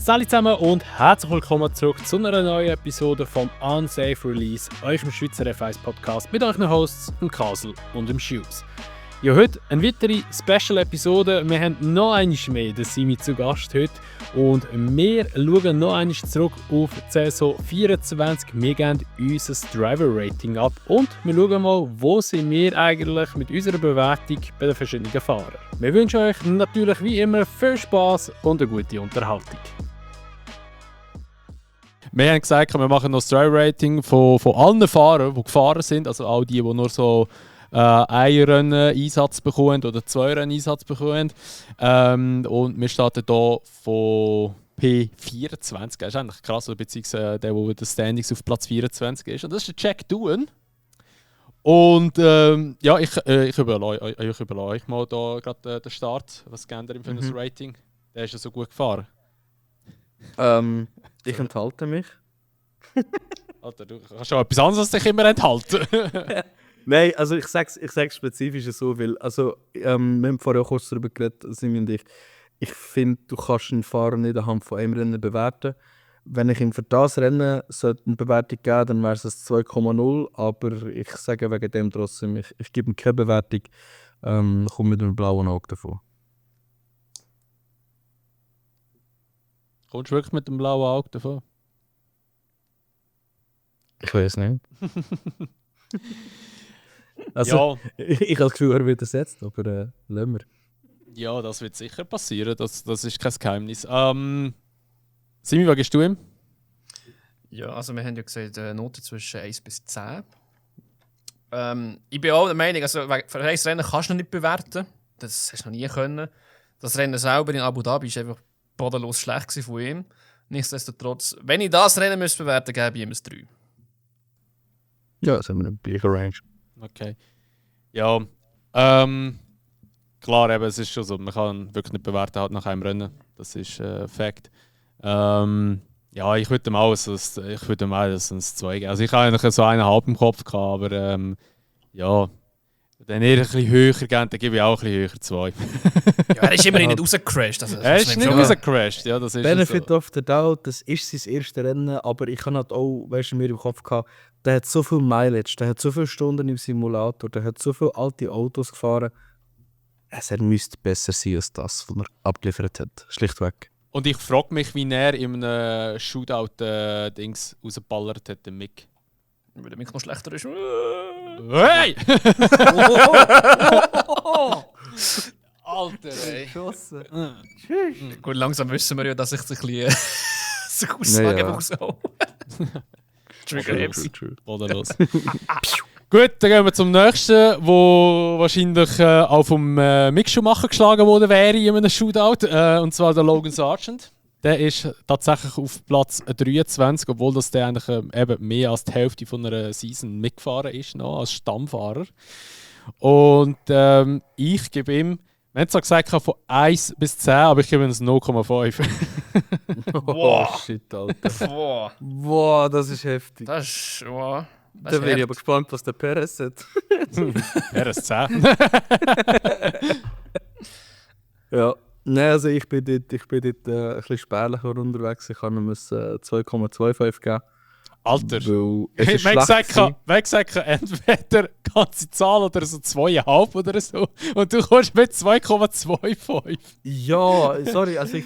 Salut zusammen und herzlich willkommen zurück zu einer neuen Episode vom Unsafe Release, eurem Schweizer F1 Podcast mit euren Hosts, dem Kasel und dem Shoes. Ja, heute eine weitere Special-Episode. Wir haben noch einmal mehr den Simi zu Gast heute und wir schauen noch einmal zurück auf die Saison 24. Wir geben unser Driver-Rating ab und wir schauen mal, wo sind wir eigentlich mit unserer Bewertung bei den verschiedenen Fahrern. Wir wünschen euch natürlich wie immer viel Spass und eine gute Unterhaltung. Wir haben gesagt, wir machen noch das Driver-Rating von allen Fahrern, die gefahren sind, also all die nur so ein Rennen-Einsatz bekommen oder 2 Rennen-Einsatz bekommen. Und wir starten hier von P24. Das ist eigentlich krass, beziehungsweise der das Standings auf Platz 24 ist. Und das ist der Jack Doohan. Und ja, ich überlasse euch mal da gerade den Start. Was kennt ihr für das Rating? Der ist ja so gut gefahren. Ich enthalte mich. Alter, du kannst schon etwas anderes als dich immer enthalten. Nein, also ich sag's spezifisch so, weil wir haben vorher auch kurz darüber geredet, Simi und ich. Ich finde, du kannst einen Fahrer nicht anhand von einem Rennen bewerten. Wenn ich ihm für das Rennen eine Bewertung geben dann wäre es 2,0, aber ich sage wegen dem trotzdem, ich gebe ihm keine Bewertung, komme mit einem blauen Auge davon. Kommst du wirklich mit dem blauen Auge davon? Ich weiß nicht. Also, ja. Ich habe das Gefühl, er wird ersetzt, aber lassen wir. Ja, das wird sicher passieren, das ist kein Geheimnis. Simi, was gibst du ihm? Ja, also wir haben ja gesagt, Noten zwischen 1 bis 10. Ich bin auch der Meinung, also für ein Rennen kannst du noch nicht bewerten. Das hast du noch nie können. Das Rennen selber in Abu Dhabi war einfach bodenlos schlecht von ihm. Nichtsdestotrotz, wenn ich das Rennen bewerten müsste, gebe ich ihm ein 3. Ja, das haben wir eine gleiche Range. Okay. Ja, klar, eben, es ist schon so, man kann wirklich nicht bewerten halt nach einem Rennen. Das ist Fakt. Ja, ich würde mal so ein 2 geben. Also ich habe eigentlich so 1,5 im Kopf gehabt, aber ja, wenn ihr ein bisschen höher gebt, dann gebe ich auch ein bisschen höher 2. Ja, er ist immerhin nicht rausgecrashed. Also, er ist nicht rausgecrashed, ja, das ist Benefit so. of the Doubt, das ist sein erstes Rennen, aber ich habe halt auch, weißt du, mir im Kopf gehabt, der hat so viel Mileage, der hat so viele Stunden im Simulator, der hat so viele alte Autos gefahren. Er müsste besser sein als das, was er abgeliefert hat. Schlichtweg. Und ich frage mich, wie er in einem Shootout-Dings rausgeballert hat, den Mick. Weil der Mick noch schlechter ist. Hey! Alter, ey. Geschossen. Gut, langsam wissen wir ja, dass ich ein bisschen so Aussagen muss. Trigger True. Bodenlos. Gut, dann gehen wir zum nächsten, wo wahrscheinlich auch vom Mick Schumacher geschlagen worden wäre in einem Shootout. Und zwar der Logan Sargent. Der ist tatsächlich auf Platz 23, obwohl das der eigentlich eben mehr als die Hälfte von einer Season mitgefahren ist, noch, als Stammfahrer. Und ich gebe ihm, wir haben zwar gesagt von 1 bis 10, aber ich gebe ihm ein 0,5. Oh shit, Alter. Wow, das ist heftig. Das ist... Wow. Da wäre ich aber gespannt, was der Perez hat. Perez 10. Ja, nein, also ich bin dort ein bisschen spärlicher unterwegs. Ich kann ihm 2,25 geben. Alter, es ist wer gesagt, entweder ganze Zahl oder so 2,5 oder so. Und du kommst mit 2,25. Ja, sorry, also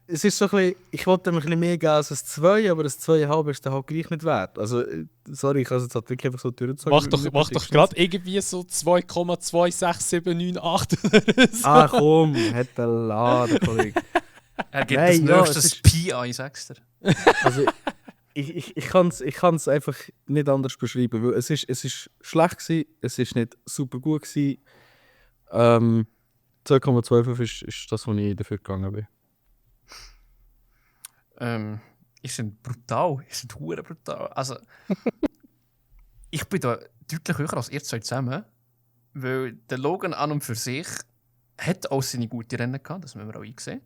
es ist so ein bisschen, ich wollte ihm ein bisschen mehr geben als ein 2, aber das 2,5 ist dann halt gleich nicht wert. Also, sorry, ich kann es jetzt halt wirklich einfach so durchzogen. Mach doch gerade irgendwie so 2,26798 oder so. Ah komm, hat der Laden, Kollege. Er gibt das nächstes Pi, sagst du. Also, ich kann's einfach nicht anders beschreiben, weil es ist schlecht gewesen, es ist nicht super gut gewesen. 2,25 ist das, was ich dafür gegangen bin. Ist sind brutal, hure brutal. Also, ich bin da deutlich höher als ihr zwei zusammen, weil der Logan an und für sich hat auch seine guten Rennen gehabt, das müssen wir auch einsehen.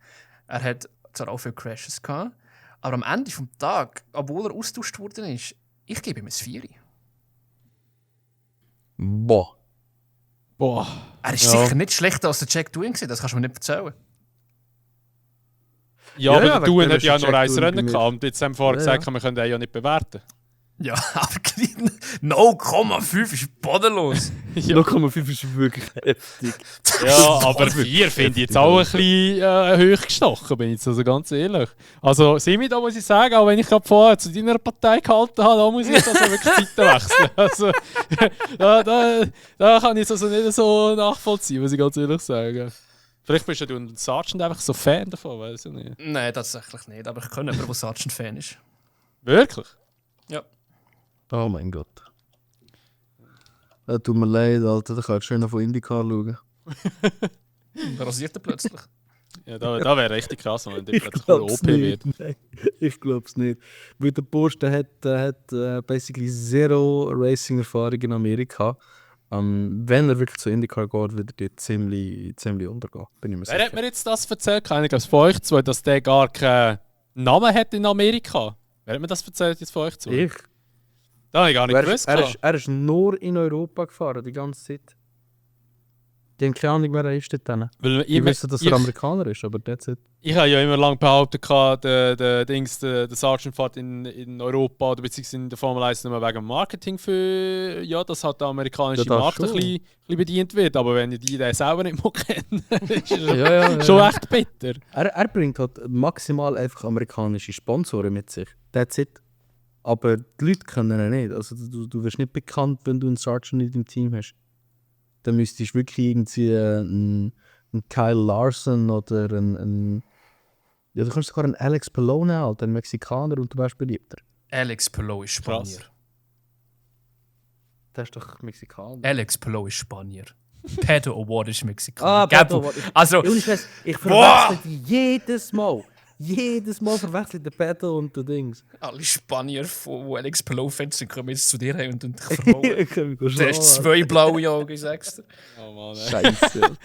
Er hat zwar auch viele Crashes gehabt, aber am Ende des Tages, obwohl er austauscht worden ist, ich gebe ihm ein 4. Boah. Er ist sicher nicht schlechter als der Jack Doohan gewesen, das kannst du mir nicht erzählen. Ja, Ja, aber ja, der Duen wegen hat ja dem noch ein ist der Rennen Check-Tour gehabt und jetzt haben wir vorher Ja, gesagt, wir können den ja nicht bewerten. Ja, aber 0,5 ist bodenlos. Ja. 0,5 ist wirklich heftig. Ja, aber 4 finde ich jetzt auch ein bisschen hoch gestochen, bin ich jetzt also ganz ehrlich. Also, Simi, da muss ich sagen, auch wenn ich gerade vorher zu deiner Partei gehalten habe, da muss ich jetzt also wirklich Seiten wechseln. Also, da kann ich es also nicht so nachvollziehen, muss ich ganz ehrlich sagen. Vielleicht bist du ein Sergeant einfach so Fan davon, weiß ich nicht. Nein, tatsächlich nicht. Aber ich kenne jemanden, der Sergeant-Fan ist. Wirklich? Ja. Oh mein Gott. Tut mir leid, Alter, da kannst du schön noch von IndyCar schauen. Da rasiert er plötzlich. Ja, da wäre richtig krass, wenn der Ich plötzlich glaube OP wird. Nein, ich glaube es nicht. Weil der Bursch der hat basically zero Racing-Erfahrung in Amerika. Wenn er wirklich zu IndyCar geht, wird er dort ziemlich untergehen. Bin ich mir Wer hat sicher. mir jetzt das erzählt? Keiner, glaube ich, von euch zwei, dass der gar keinen Namen hat in Amerika. Wer hat mir das erzählt jetzt von euch zwei? Ich? Da habe ich gar nicht gewusst. Er ist nur in Europa gefahren, die ganze Zeit. Die haben keine Ahnung, wer er ist dort. Weil Ich wüsste, dass er Amerikaner ist, aber that's it. Ich habe ja immer lange behauptet, der Sergeant fährt in Europa oder beziehungsweise in der Formel 1 nur wegen dem Marketing für, ja, dass halt der amerikanische Ja, das Markt ein schon. bisschen bedient wird. Aber wenn die den selber nicht mehr kennen, ist es Ja. schon echt bitter. Er bringt halt maximal einfach amerikanische Sponsoren mit sich. That's it. Aber die Leute können ihn nicht. Also du wirst nicht bekannt, wenn du einen Sergeant in deinem Team hast. Dann müsstest du wirklich irgendwie einen Kyle Larson oder einen ja, du kannst sogar einen Alex Palou nehmen, Alter, einen Mexikaner, und du wärst beliebter. Alex Palou ist Spanier. Krass. Der ist doch Mexikaner. Alex Palou ist Spanier. Pedro Award ist Mexikaner. Pedro, Gell, also, ich Boah! verwechsel die jedes Mal. Jedes Mal verwechsel ich den Pedro und den Dings. alle Spanier, die Alex Palou-Fans sind, kommen jetzt zu dir her und dich verhauen. Ich kann mich gut Der hast zwei blaue Augen, sagst du. Oh Mann, ey. Scheiße.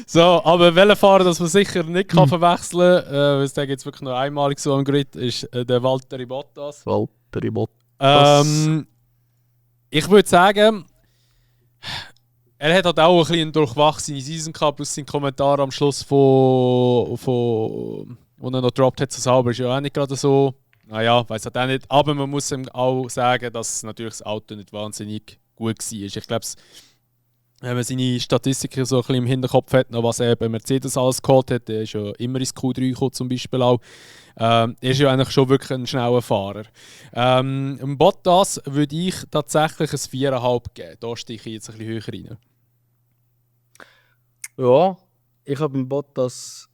So, aber welcher Fahrer, das man sicher nicht kann verwechseln kann, weil es gibt wirklich nur einmalig so am Grid, ist der Valtteri Bottas. Valtteri Bottas. Ich würde sagen, er hat halt auch ein bisschen eine durchwachsene Season gehabt, plus sein Kommentar am Schluss wo er noch gedroppt hat, so sauber ist ja auch nicht gerade so. Naja, weiß halt auch nicht. Aber man muss ihm auch sagen, dass natürlich das Auto nicht wahnsinnig gut war. Ich glaube, wenn man seine Statistiken so ein bisschen im Hinterkopf hat, noch was er bei Mercedes alles geholt hat, der ist ja immer ins Q3 gekommen zum Beispiel auch. Er ist ja eigentlich schon wirklich ein schneller Fahrer. Im Bottas würde ich tatsächlich ein 4,5 geben. Da stiche ich jetzt ein bisschen höher rein. Ja, ich habe im Bottas,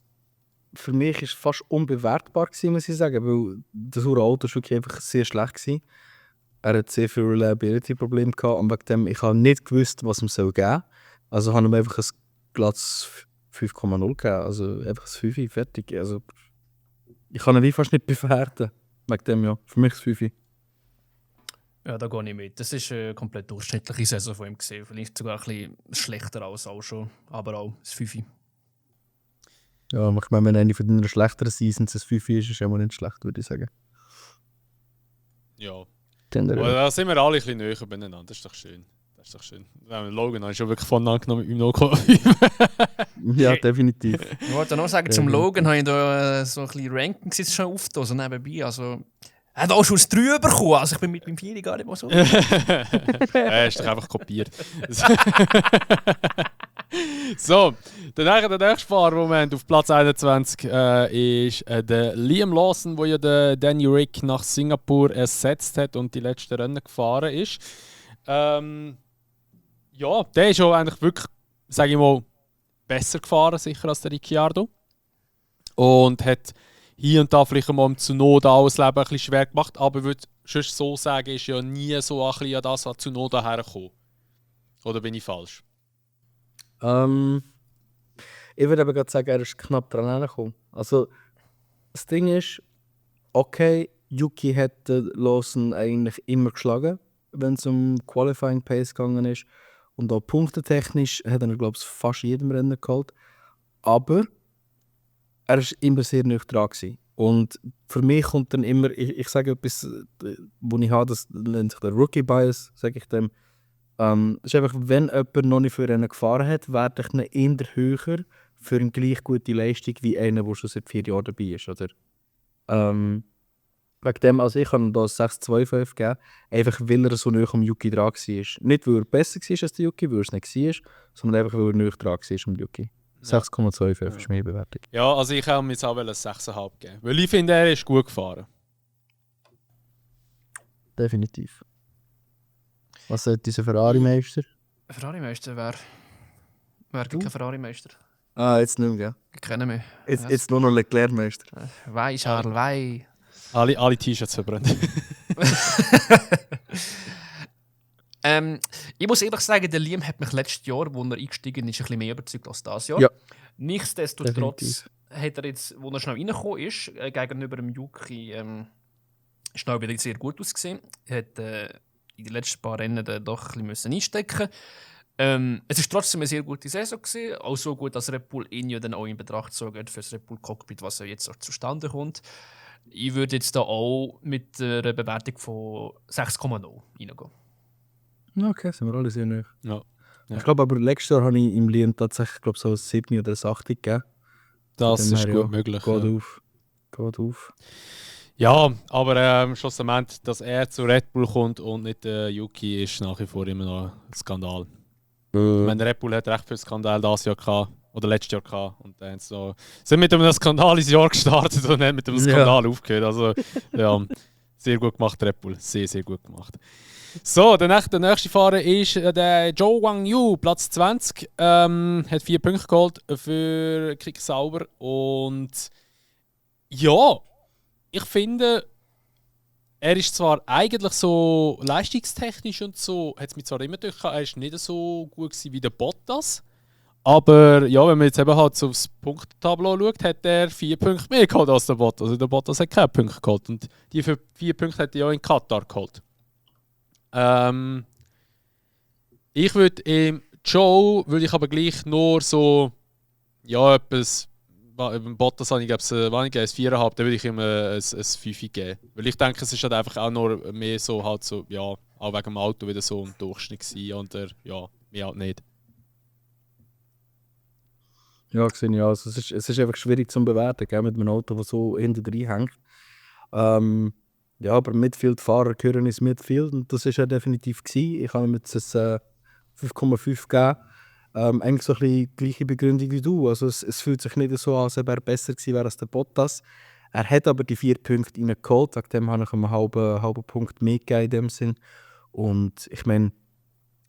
für mich ist es fast unbewertbar gewesen, muss ich sagen, weil das Auto war wirklich einfach sehr schlecht gewesen. Er hat sehr viel Reliability-Probleme gehabt und wegen dem, ich habe nicht gewusst, was ihm geben soll. Also habe ich ihm einfach ein glattes 5,0 gegeben, also einfach ein 5, fertig. Also ich kann ihn wie fast nicht bewerten, wegen dem, ja. Für mich ist es 5. Ja, da gehe ich mit. Das ist eine komplett durchschnittliche Saison von ihm gesehen. Vielleicht sogar ein bisschen schlechter als auch schon, aber auch das 5. Ja, ich meine, wenn eine von deinen schlechteren Seasons ein 5 ist, ist immer nicht schlecht, würde ich sagen. Ja. Tenderell. Aber da sind wir alle ein bisschen näher beieinander. Das ist doch schön. Das ist doch schön. Logan habe ich schon wirklich von angenommen mit meinem 0,5. Ja, definitiv. Ich wollte noch sagen, zum Logan habe ich da so ein bisschen Rankings jetzt schon aufgetan, so nebenbei. Also, er hat auch schon ein 3 bekommen. Also ich bin mit meinem 4 gar nicht mal so. Er ist doch einfach kopiert. So, der nächste Fahrmoment auf Platz 21 ist der Liam Lawson, der ja den Danny Rick nach Singapur ersetzt hat und die letzten Rennen gefahren ist. Ja, der ist auch eigentlich wirklich, sage ich mal, besser gefahren sicher als der Ricciardo. Und hat hier und da vielleicht mal im Tsunoda auch das Leben ein bisschen schwer gemacht, aber ich würde schon so sagen, ist ja nie so ein bisschen an das an Tsunoda hergekommen. Oder bin ich falsch? Ich würde aber gerade sagen, er ist knapp dran hergekommen. Also, das Ding ist, okay, Yuki hat Lawson eigentlich immer geschlagen, wenn es um Qualifying Pace gegangen ist. Und auch punktetechnisch hat er, glaube ich, fast jedem Rennen geholt. Aber er war immer sehr nah dran gewesen. Und für mich kommt dann immer, ich sage etwas, wo ich habe, das nennt sich der Rookie Bias, sage ich dem. Das ist einfach, wenn jemand noch nicht für einen gefahren hat, werde ich ihn eher höher für eine gleich gute Leistung wie einer, der schon seit 4 Jahren dabei ist, oder? Wegen dem, also ich kann ihm da 6,25 geben, einfach weil er so nah am Yuki dran war. Nicht, weil er besser war als der Yuki, weil er es nicht war, sondern einfach, weil er näher dran war am Yuki. 6,25 ist meine Bewertung. Ja, also ich habe mir jetzt auch ein 6,5 geben. Weil ich finde, er ist gut gefahren. Definitiv. Was sagt dieser Ferrari-Meister? Ferrari-Meister wäre kein Ferrari-Meister. Ah, jetzt nicht mehr, Ich kenne mich. gell? Jetzt nur noch Leclerc-Meister. Wei, Charles, wei. Alle T-Shirts verbrannt. Ich muss ehrlich sagen, der Liam hat mich letztes Jahr, als er eingestiegen ist, ein bisschen mehr überzeugt als dieses Jahr. Ja. Nichtsdestotrotz Definitiv. hat er jetzt, als er schnell reingekommen ist, gegenüber dem Yuki, schnell wieder sehr gut ausgesehen. Er hat in den letzten paar Rennen doch ein bisschen einstecken müssen. Es war trotzdem eine sehr gute Saison gewesen, auch so gut, dass Red Bull ihn ja dann auch in Betracht zogen für das Red Bull Cockpit, was ja jetzt auch zustande kommt. Ich würde jetzt da auch mit einer Bewertung von 6,0 reingehen. Okay, sind wir alle sehr nah. Ja. Ja. Ich glaube aber, letztes Jahr habe ich im Liam tatsächlich so ein 7 oder ein 8 gegeben. Das Von ist dem gut her, möglich. Geht Ja. auf. Geht auf. Ja, aber schlussendlich, dass er zu Red Bull kommt und nicht Yuki, ist nach wie vor immer noch ein Skandal. Ich meine, Red Bull hat recht viel Skandal dieses Jahr gehabt, oder letztes Jahr gehabt. Und dann sind mit einem Skandal ins Jahr gestartet und nicht mit einem Skandal aufgehört. Also, ja, sehr gut gemacht, Red Bull. Sehr, sehr gut gemacht. So, der nächste Fahrer ist der Zhou Guanyu, Platz 20. Hat 4 Punkte geholt für Kick Sauber. Und ja, ich finde, er ist zwar eigentlich so leistungstechnisch und so, hat es mich zwar immer gedacht, er ist nicht so gut gewesen wie der Bottas. Aber ja, wenn man jetzt eben halt so aufs Punktetableau schaut, hat er 4 Punkte mehr geholt als der Bottas. Also der Bottas hat keine Punkte geholt. Und die 4 Punkte hat er ja in Katar geholt. Ich würde im Joe würde ich aber gleich nur so ja etwas beim Bottas habe ich glaube ein 4,5, dann würde ich ihm ein 5 geben. Weil ich denke, es ist halt einfach auch nur mehr so halt so ja auch wegen dem Auto wieder so im Durchschnitt gewesen und ja mehr halt nicht. Ja, sehe ich auch. Also, es ist einfach schwierig zu bewerten, gell, mit einem Auto, das so hinten drin hängt. Ja, aber Midfield-Fahrer gehören ins Midfield und das war ja definitiv gewesen. Ich habe ihm jetzt ein 5,5 gegeben. Eigentlich so ein bisschen die gleiche Begründung wie du. Also es fühlt sich nicht so an, als ob er besser gewesen wäre als der Bottas. Er hat aber die 4 Punkte reingeholt, wegen dem habe ich ihm einen halben Punkt mehr gegeben in dem Sinn. Und ich meine,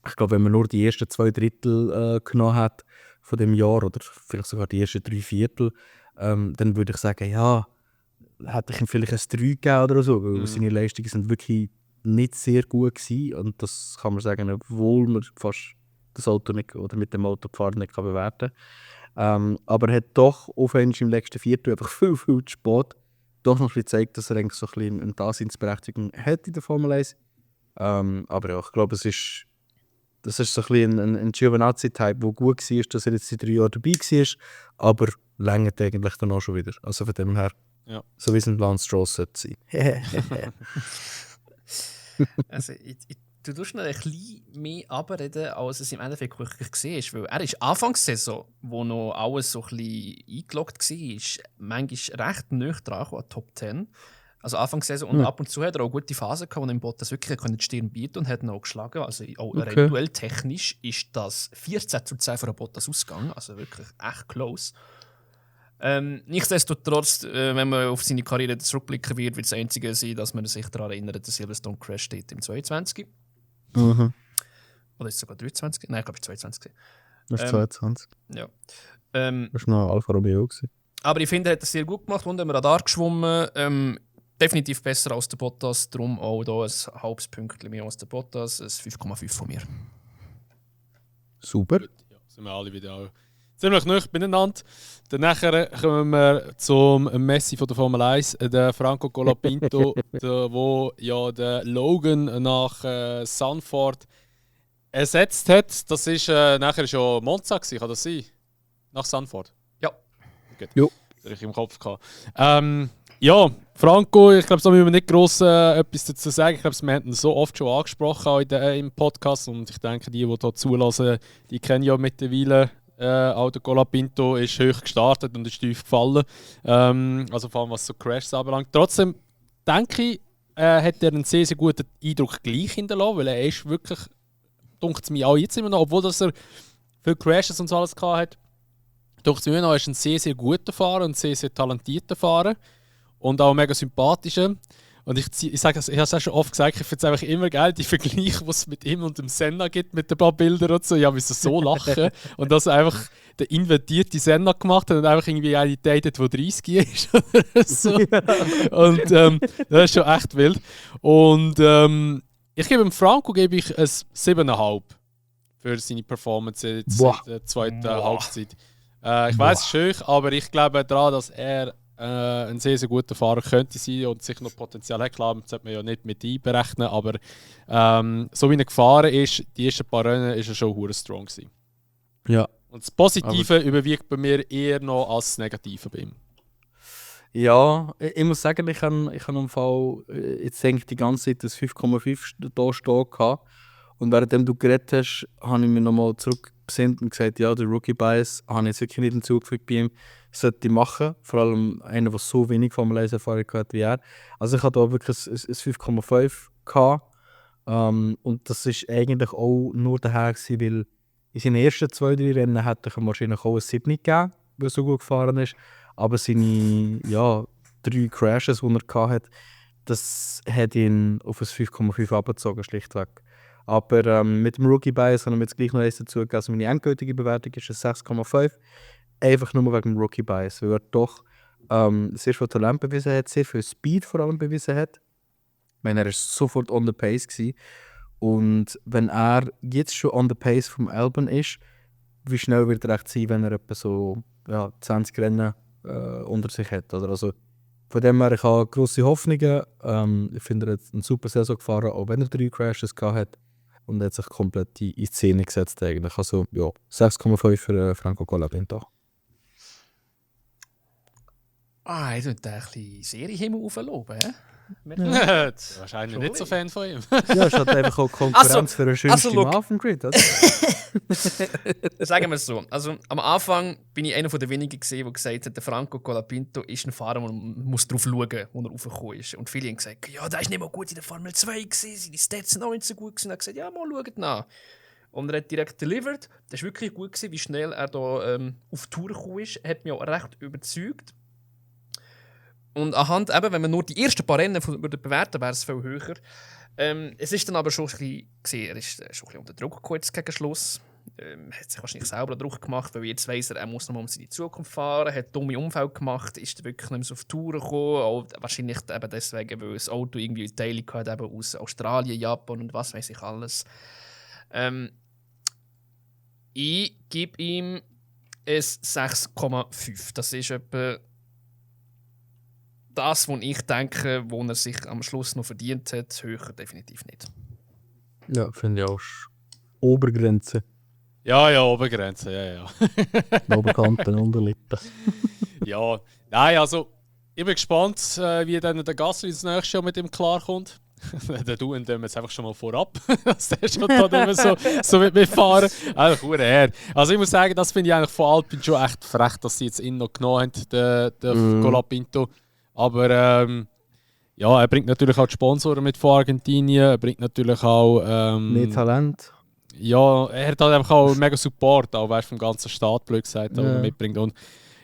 ich glaube, wenn man nur die ersten 2 Drittel genommen hat von dem Jahr oder vielleicht sogar die ersten 3 Viertel, dann würde ich sagen, ja, hätte ich ihm vielleicht ein 3 gegeben oder so, weil seine Leistungen sind wirklich nicht sehr gut gewesen. Und das kann man sagen, obwohl man fast das Auto nicht oder mit dem Auto gefahren nicht kann bewerten kann. Aber er hat doch auf einmal im letzten Viertel einfach viel zu spät doch noch gezeigt, dass er eigentlich so ein bisschen eine Daseinsberechtigung hat in der Formel 1. Aber ja, ich glaube, das ist so ein bisschen ein Giovinazzi-Type, der gut war, dass er jetzt in 3 Jahren dabei war, aber längert eigentlich dann auch schon wieder. Also von dem her, Ja. so wie es ein Lance Stroll sollte sein. Also, du tust noch ein bisschen mehr abreden, als es im Endeffekt wirklich war. Weil er ist Anfangssaison, wo noch alles so ein bisschen eingeloggt war, manchmal recht nah dran an Top 10. Also Anfangssaison und ab und zu hat er auch gute Phasen gehabt, wo er im Bottas wirklich die Stirn bieten und hat ihn auch geschlagen. Also auch Okay. duelltechnisch ist das 14:10 für den Bottas ausgegangen. Also wirklich echt close. Nichtsdestotrotz, wenn man auf seine Karriere zurückblicken wird das Einzige sein, dass man sich daran erinnert, der Silverstone Crash steht im 22. Mhm. Oder ist es sogar 23? Nein, ich glaube, es war 22. Das ist 22. Ja. Das war noch Alfa Romeo. Aber ich finde, er hat es sehr gut gemacht und am Radar geschwommen. Definitiv besser als der Bottas. Darum auch hier ein halbes Pünktchen mehr als der Bottas. Ein 5,5 von mir. Super. Ja, sind wir alle wieder auch ziemlich nah beieinander. Dann nachher kommen wir zum Messi von der Formel 1, der Franco Colapinto, wo ja der Logan nach Zandvoort ersetzt hat. Das ist nachher schon Monza gewesen, kann das sein? Nach Zandvoort? Ja. Gut. Jo. Das habe ich im Kopf gehabt. Ja, Franco, ich glaube, da müssen wir nicht gross etwas dazu sagen. Ich glaube, wir haben ihn so oft schon angesprochen auch im Podcast und ich denke, die hier zulassen, die kennen ja mittlerweile Auch der Colapinto ist hoch gestartet und ist tief gefallen. Also vor allem was so Crashs anbelangt. Trotzdem denke ich, hat er einen sehr, sehr guten Eindruck gleich hinterlassen, weil er ist wirklich, dunkt es mir auch jetzt immer noch, obwohl dass er viele Crashes und so alles gehabt hat, dunkt es mir immer noch, er ist ein sehr, sehr guter Fahrer und sehr, sehr talentierter Fahrer und auch mega sympathischer. Und ich sage es, ich habe es auch schon oft gesagt, ich finde es einfach immer geil, die Vergleiche, die es mit ihm und dem Senna gibt, mit ein paar Bildern und so. Ich musste so lachen. Und dass er einfach der invertierte Senna gemacht hat und einfach irgendwie eine datet, die 30 ist oder so. Und das ist schon echt wild. Und ich gebe dem Franco gebe ich ein 7,5 für seine Performance in der zweiten Halbzeit. Ich weiß es ist hoch, aber ich glaube daran, dass er ein sehr, sehr guter Fahrer könnte sein und sich noch Potenzial hat. Klar, das sollte man ja nicht mit einberechnen, aber so wie er gefahren ist, die ersten paar Rennen, ist er schon hure strong gewesen. Ja. Und das Positive überwiegt bei mir eher noch als das Negative bei ihm. Ja, ich muss sagen, ich habe im Fall jetzt denke ich die ganze Zeit das 5,5 da stehen gehabt. Und währenddem du geredet hast, habe ich mir nochmal zurückbesinnt und gesagt, ja, der Rookie-Bias habe ich jetzt wirklich nicht hinzugefügt bei ihm. Sollte ich machen, vor allem einer, der so wenig Formel-1-Erfahrung hat wie er. Also ich hatte da wirklich ein 5,5 gehabt. Und das ist eigentlich auch nur daher gewesen, weil in seinen ersten 2-3 Rennen hätte ich ihm wahrscheinlich auch ein 7 gegeben, weil er so gut gefahren ist. Aber seine 3 Crashes, die er hatte, das hat ihn auf ein 5,5 abgezogen, schlichtweg. Aber mit dem Rookie-Bias haben wir jetzt gleich noch eins dazu gegeben. Also meine endgültige Bewertung ist ein 6,5. Einfach nur wegen dem Rookie-Bias, weil er doch sehr viel Talent bewiesen hat, sehr viel Speed vor allem bewiesen hat. Ich meine, er war sofort on the pace gewesen. Und wenn er jetzt schon on the pace vom Albon ist, wie schnell wird er echt sein, wenn er etwa so 20 Rennen unter sich hat? Oder? Also, von dem her, ich habe grosse Hoffnungen. Ich finde, er hat eine super Saison gefahren, auch wenn er 3 Crashes gehabt hat. Und er hat sich komplett in Szene gesetzt eigentlich. Also ja, 6,5 für Franco Colapinto. Ich würde ein bisschen Serienhimmel aufloben, hä? Wahrscheinlich nicht so Fan von ihm. Ja, es hat einfach auch Konkurrenz für einen schönsten Mann auf dem Grid. Oder? Sagen wir es so. Also, am Anfang bin ich einer der wenigen gesehen, der gesagt hat, der Franco Colapinto ist ein Fahrer, man muss darauf schauen, wo er raufgekommen ist. Und viele haben gesagt, ja, der ist nicht mal gut in der Formel 2 gewesen, seine Stats sind auch nicht so gut gewesen. Und er hat gesagt, ja, mal schaut nach. Und er hat direkt delivered. Das war wirklich gut gewesen, wie schnell er da auf die Tour gekommen ist. Er hat mich auch recht überzeugt. Und anhand, eben, wenn man nur die ersten paar Rennen bewerten, wäre es viel höher. Es ist dann aber schon ein bisschen gesehen, er ist schon ein bisschen unter Druck gekommen gegen Schluss. Hat sich wahrscheinlich selber Druck gemacht, weil jetzt weiss er muss noch mal um seine Zukunft fahren, hat dumme Umfeld gemacht, ist wirklich nicht mehr so auf die Tour gekommen. Auch wahrscheinlich eben deswegen, weil das Auto irgendwie eine Teilung hat, eben aus Australien, Japan und was weiß ich alles. Ich gebe ihm ein 6,5. Das ist etwa das, was ich denke, wo er sich am Schluss noch verdient hat. Höher definitiv nicht. Ja, finde ich auch. Obergrenze. Ja, Obergrenze, ja. Oberkanten, Unterlippen. Ja, nein, also ich bin gespannt, wie dann der Gasly das nächste Jahr mit ihm klarkommt. Der du und dem jetzt einfach schon mal vorab, dass der schon da nicht mehr so mit mir fahren. Einfach her. Also ich muss sagen, das finde ich eigentlich von Alpine schon echt frech, dass sie jetzt ihn noch genommen haben, den Colapinto. Aber ja, er bringt natürlich auch die Sponsoren mit von Argentinien, er bringt natürlich auch mehr Talent. Ja, er hat halt einfach auch mega Support, auch vom ganzen Staat, blöd gesagt, den er mitbringt. Und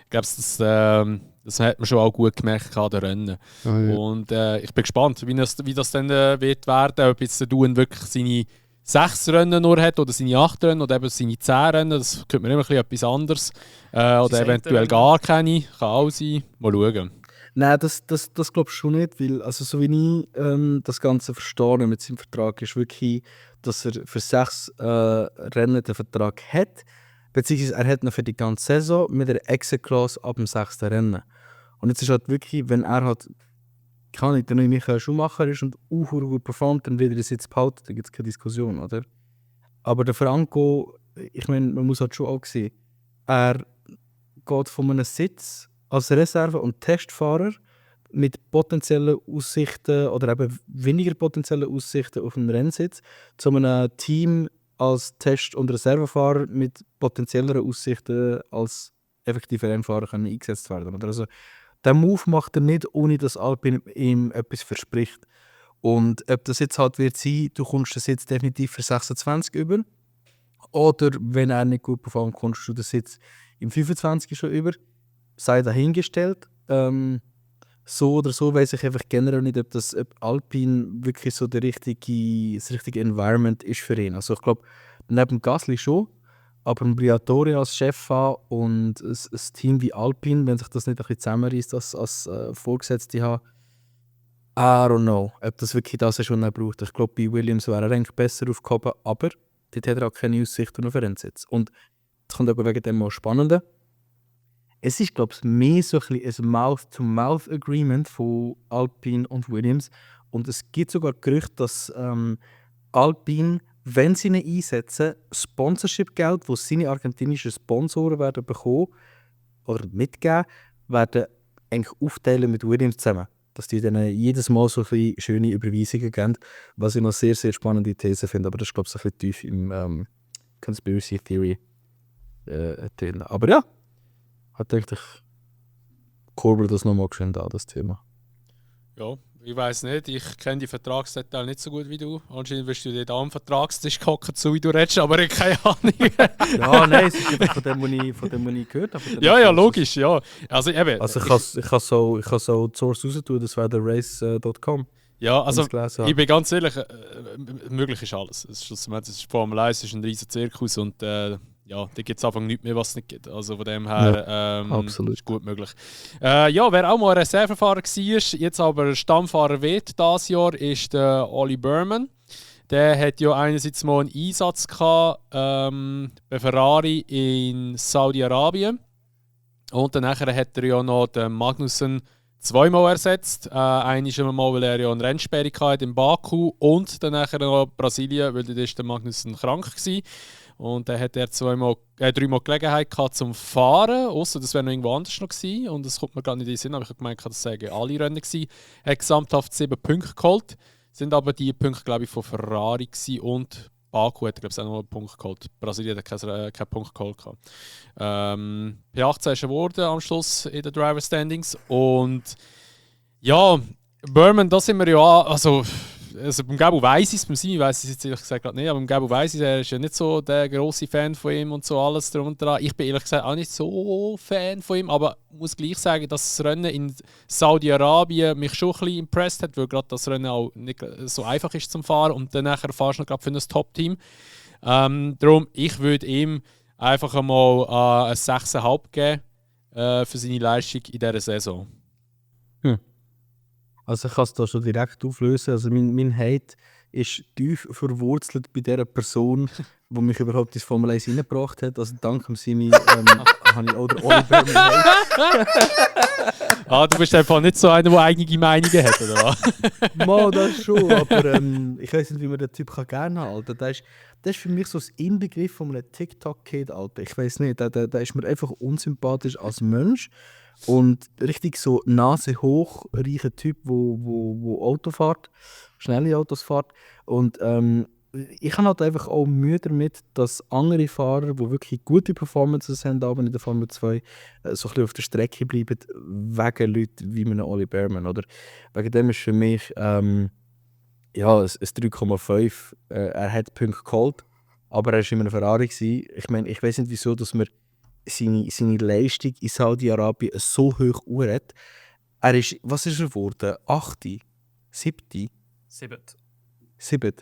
ich glaube, das hat man schon auch gut gemerkt an den Rennen. Oh, ja. Und ich bin gespannt, wie das dann wird werden, ob jetzt der Duan wirklich seine 6 Rennen nur hat oder seine 8 Rennen oder eben seine 10 Rennen. Das könnte man immer etwas anderes. Oder eventuell gar keine, kann auch sein. Mal schauen. Nein, das glaube ich schon nicht, weil also so wie ich das Ganze verstehe mit seinem Vertrag ist wirklich, dass er für 6 Rennen den Vertrag hat, beziehungsweise er hat noch für die ganze Saison mit einer Exit-Clause ab dem 6. Rennen. Und jetzt ist halt wirklich, wenn er halt der neue Michael Schumacher ist und gut performt, dann wird er das jetzt behalten, da gibt es keine Diskussion, oder? Aber der Franco, ich meine, man muss halt schon auch sehen, er geht von einem Sitz als Reserve- und Testfahrer mit potenziellen Aussichten oder eben weniger potenziellen Aussichten auf einen Rennsitz zu einem Team als Test- und Reservefahrer mit potenzielleren Aussichten als effektiver Rennfahrer können eingesetzt werden. Oder? Also, der Move macht er nicht, ohne dass Alpine ihm etwas verspricht. Und ob das jetzt halt wird sein, du kommst das jetzt definitiv für 26 über. Oder wenn er nicht gut performt, kommst du das jetzt im 25 schon über. Sei dahingestellt. So oder so weiß ich einfach generell nicht, ob Alpine wirklich so das richtige Environment ist für ihn. Also ich glaube, neben Gasly schon, aber ein Briatore als Chef und ein Team wie Alpine, wenn sich das nicht ein bisschen zusammenreißt als Vorgesetzte haben, I don't know, ob das wirklich das schon braucht. Ich glaube, bei Williams wäre er eigentlich besser aufgehoben, aber dort hat er auch keine Aussichten auf einen Rennsitz. Und das kommt aber wegen dem auch Spannende. Es ist, glaube ich, mehr so ein bisschen ein Mouth-to-Mouth-Agreement von Alpine und Williams. Und es gibt sogar Gerüchte, dass Alpine, wenn sie ihn einsetzen, Sponsorship-Geld, das seine argentinischen Sponsoren werden bekommen oder mitgeben, werden eigentlich aufteilen mit Williams zusammen. Dass die dann jedes Mal so ein bisschen schöne Überweisungen geben, was ich noch sehr, sehr spannende These finde. Aber das ist, glaube ich, so ein bisschen tief im Conspiracy Theory drin. Aber ja, hat eigentlich kurbel das nochmal schön da, das Thema. Ja, ich weiß nicht, ich kenne die Vertragsdetails nicht so gut wie du. Anscheinend wirst du dort am Vertragstisch hocken, so wie du redest, aber ich keine Ahnung. Ja, nein, es ist einfach von dem, was ich gehört habe. Ja, logisch, ja. Also eben. Also ich kann so die Source raus tun, das wäre der race.com. Ja, also ich bin ganz ehrlich, möglich ist alles. Es ist Formel 1, es ist ein riesiger Zirkus und ja, da gibt es einfach nichts mehr, was es nicht gibt. Also von dem her absolut. ist gut möglich. Ja, wer auch mal ein Reservefahrer war, jetzt aber Stammfahrer wird dieses Jahr, ist der Ollie Berman. Der hat ja einerseits mal einen Einsatz gehabt, bei Ferrari in Saudi-Arabien. Und dann hat er ja noch den Magnussen zweimal ersetzt. Einmal mal, weil er ja eine Rennsperre hatte in Baku und dann noch Brasilien, weil dort ist der Magnussen krank war. Und dann hat er dreimal Gelegenheit gehabt zum Fahren, außer das wäre noch irgendwo anders noch gewesen. Und das kommt mir gar nicht in den Sinn, aber ich habe gemeint, das seien alle Rennen gewesen. Er hat gesamthaft 7 Punkte geholt, sind aber die Punkte, glaube ich, von Ferrari gewesen und Baku hat, glaube ich, auch noch einen Punkt geholt. Brasilien hat keinen Punkt geholt. P18 ist er geworden am Schluss in den Driver Standings. Und ja, Berman, da sind wir ja, also beim Gabo weiss ich es, beim Simi weiss ich es jetzt ehrlich gesagt gerade nicht, aber beim Gabo weiss ich es, er ist ja nicht so der grosse Fan von ihm und so alles drum und dran. Ich bin ehrlich gesagt auch nicht so Fan von ihm, aber muss gleich sagen, dass das Rennen in Saudi-Arabien mich schon ein bisschen impressed hat, weil gerade das Rennen auch nicht so einfach ist zum Fahren und dann nachher fahrst du noch gerade für ein Top-Team. Darum, ich würde ihm einfach einmal ein 6,5 geben für seine Leistung in dieser Saison. Also ich kann es da schon direkt auflösen. Also mein Hate ist tief verwurzelt bei dieser Person, die mich überhaupt ins Formel 1 reingebracht hat. Also dank dem Simi habe ich auch den Oliver Du bist einfach nicht so einer, der eigene Meinungen hat, oder was? Mal, das schon, aber ich weiß nicht, wie man den Typ gerne halten kann. Das ist für mich so das Inbegriff von einem TikTok-Kid, Alter. Ich weiß nicht, der ist mir einfach unsympathisch als Mensch. Und richtig so nasehoch reicher Typ, wo Auto fährt, schnelle Autos fährt. Und ich habe halt einfach auch Mühe damit, dass andere Fahrer, die wirklich gute Performances haben, aber in der Formel 2, so ein bisschen auf der Strecke bleiben, wegen Leuten wie einem Ollie Berman. Oder wegen dem ist für mich ja, ein 3,5. Er hat Punkte geholt, aber er war in einem Ferrari gewesen. Ich meine, ich weiß nicht wieso, dass man seine Leistung in Saudi-Arabien so hoch hat. Er ist, was ist er geworden? 8? 7? 7.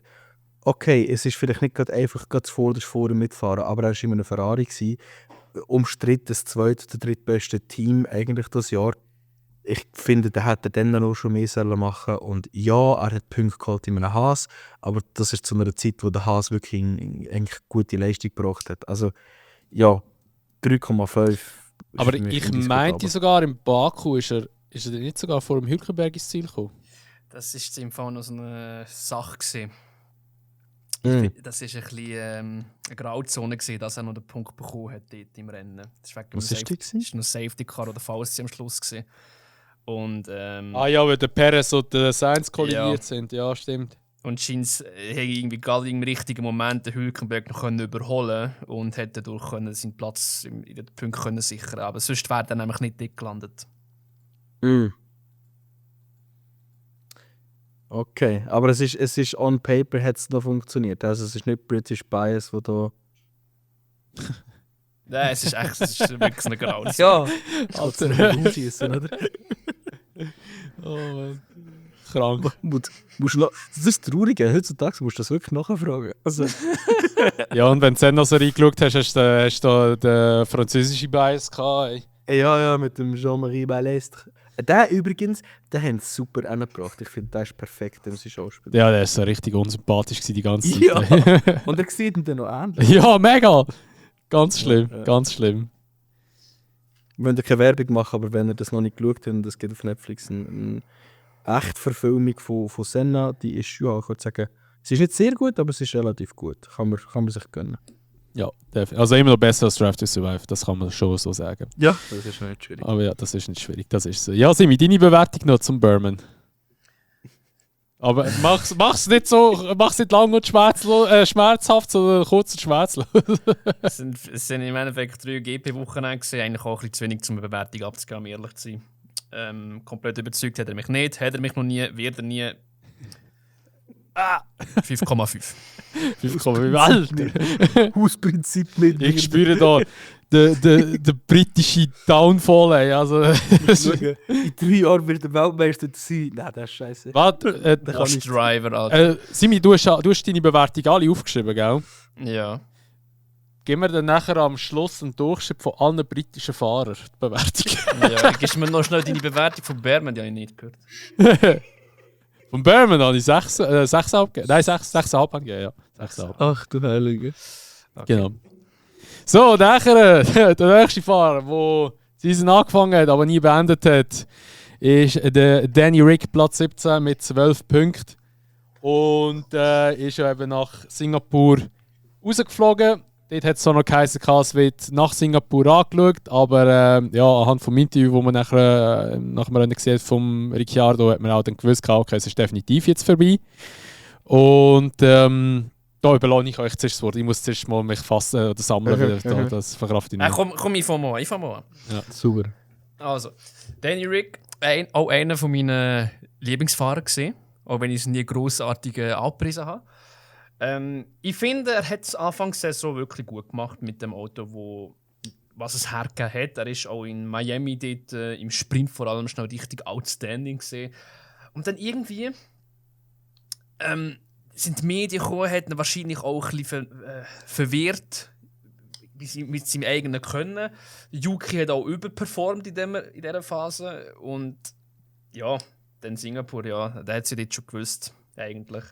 Okay, es ist vielleicht nicht gerade einfach zuvorderst vorne mitfahren, aber er war in einem Ferrari gewesen, umstritten das zweite oder drittbeste Team eigentlich das Jahr. Ich finde, der hätte dann noch schon mehr machen sollen. Und ja, er hat Punkte geholt in einem Haas, aber das ist zu einer Zeit, wo der Haas wirklich eigentlich gute Leistung gebracht hat. Also ja, 3,5. Aber ich meinte sogar, im Baku ist er nicht sogar vor dem Hülkenberg ins Ziel gekommen. Das war im Fall noch so eine Sache gewesen. Das war ein bisschen eine Grauzone gewesen, dass er noch den Punkt bekommen hat dort im Rennen. Das war noch Safety Car oder VSC am Schluss gewesen. Und ja, weil der Perez und der Sainz kollidiert sind, ja, stimmt. Und Schins hätte irgendwie gerade im richtigen Moment den Hülkenberg noch überholen können und hätte dadurch seinen Platz in den Punkten sichern. Aber sonst wäre er nämlich nicht dort gelandet. Okay, aber es ist on paper hat es noch funktioniert. Also es ist nicht British Bias, wo da... Nein, es ist wirklich eine graue. Ja, Alter, umschießen, oder? Oh Mann. Krank. Das ist traurig, heutzutage musst du das wirklich nachfragen. Also, Ja, und wenn du dann noch so reingeschaut hast du den französischen Bias gehabt. Ey. ja, mit dem Jean-Marie Balestre. Der übrigens, den haben sie super angebracht. Ich finde, der ist perfekt, wenn sie Schauspieler. Ja, der war so richtig unsympathisch die ganze Zeit. Ja, und er sieht ihn dann noch ähnlich. Ja, mega! Ganz schlimm, Ja. ganz schlimm. Wir wollen keine Werbung machen, aber wenn ihr das noch nicht geschaut habt, es gibt auf Netflix eine Echtverfilmung von Senna, die ist, ja, ich würde sagen, sie ist nicht sehr gut, aber sie ist relativ gut. Kann man sich gönnen. Ja, definitiv. Also immer noch besser als Drive to Survive, das kann man schon so sagen. Ja, das ist nicht schwierig. Aber ja, das ist nicht schwierig, das ist so. Ja, Simi, deine Bewertung noch zum Berman. Aber mach's nicht lang und schmerzhaft, sondern kurz und schmerzlos. Es sind im Endeffekt 3 GP-Wochenende gesehen, eigentlich auch ein bisschen zu wenig, um eine Bewertung abzugeben, um ehrlich zu sein. Komplett überzeugt hat er mich nicht, hat er mich noch nie, wird er nie. 5,5. 5,5. Alter! Hausprinzip mit. Ich spüre da den britischen Downfall. Ey. Also, In 3 Jahren wird der Weltmeister sein. Nein, das ist scheiße. warte, Lost Driver, Alter. Simi, du hast deine Bewertung alle aufgeschrieben, gell? Ja. Geben wir dann nachher am Schluss einen Durchschnitt von allen britischen Fahrern, die Bewertung. Ja, gibst mir noch schnell deine Bewertung von Berman, die habe ich nicht gehört. Von Berman habe ich 6,5 gegeben. Nein, 6,5 gegeben, ja. 6,5. Ach du Heilige. Okay. Genau. So, nachher, der nächste Fahrer, der die Season angefangen hat, aber nie beendet hat, ist der Danny Rick, Platz 17 mit 12 Punkten. Und ist ja eben nach Singapur rausgeflogen. Dort hat es so noch geheißen, es wird nach Singapur angeschaut, aber ja, anhand vom Interview, das man nachher nach dem Rennen gesehen hat vom Ricciardo, hat man auch dann gewusst, okay, es ist definitiv jetzt vorbei. Und da überlasse ich euch zuerst das Wort. Ich muss zuerst mal mich fassen oder sammeln, weil das verkraft ich nicht. Komm, ich fange mal an. Ja. Super. Also, Danny Rick, auch einer von meinen Lieblingsfahrer gesehen, auch wenn ich es nie grossartig angepriesen habe. Ich finde, er hat es Anfangs Saison wirklich gut gemacht mit dem Auto, was es hergegeben hat. Er ist auch in Miami dort im Sprint vor allem schnell richtig outstanding gesehen. Und dann irgendwie sind die Medien gekommen, hat ihn wahrscheinlich auch ein bisschen verwirrt mit seinem eigenen Können. Yuki hat auch überperformt in dieser Phase. Und ja, dann Singapur, ja, der hat sie dort schon gewusst, eigentlich.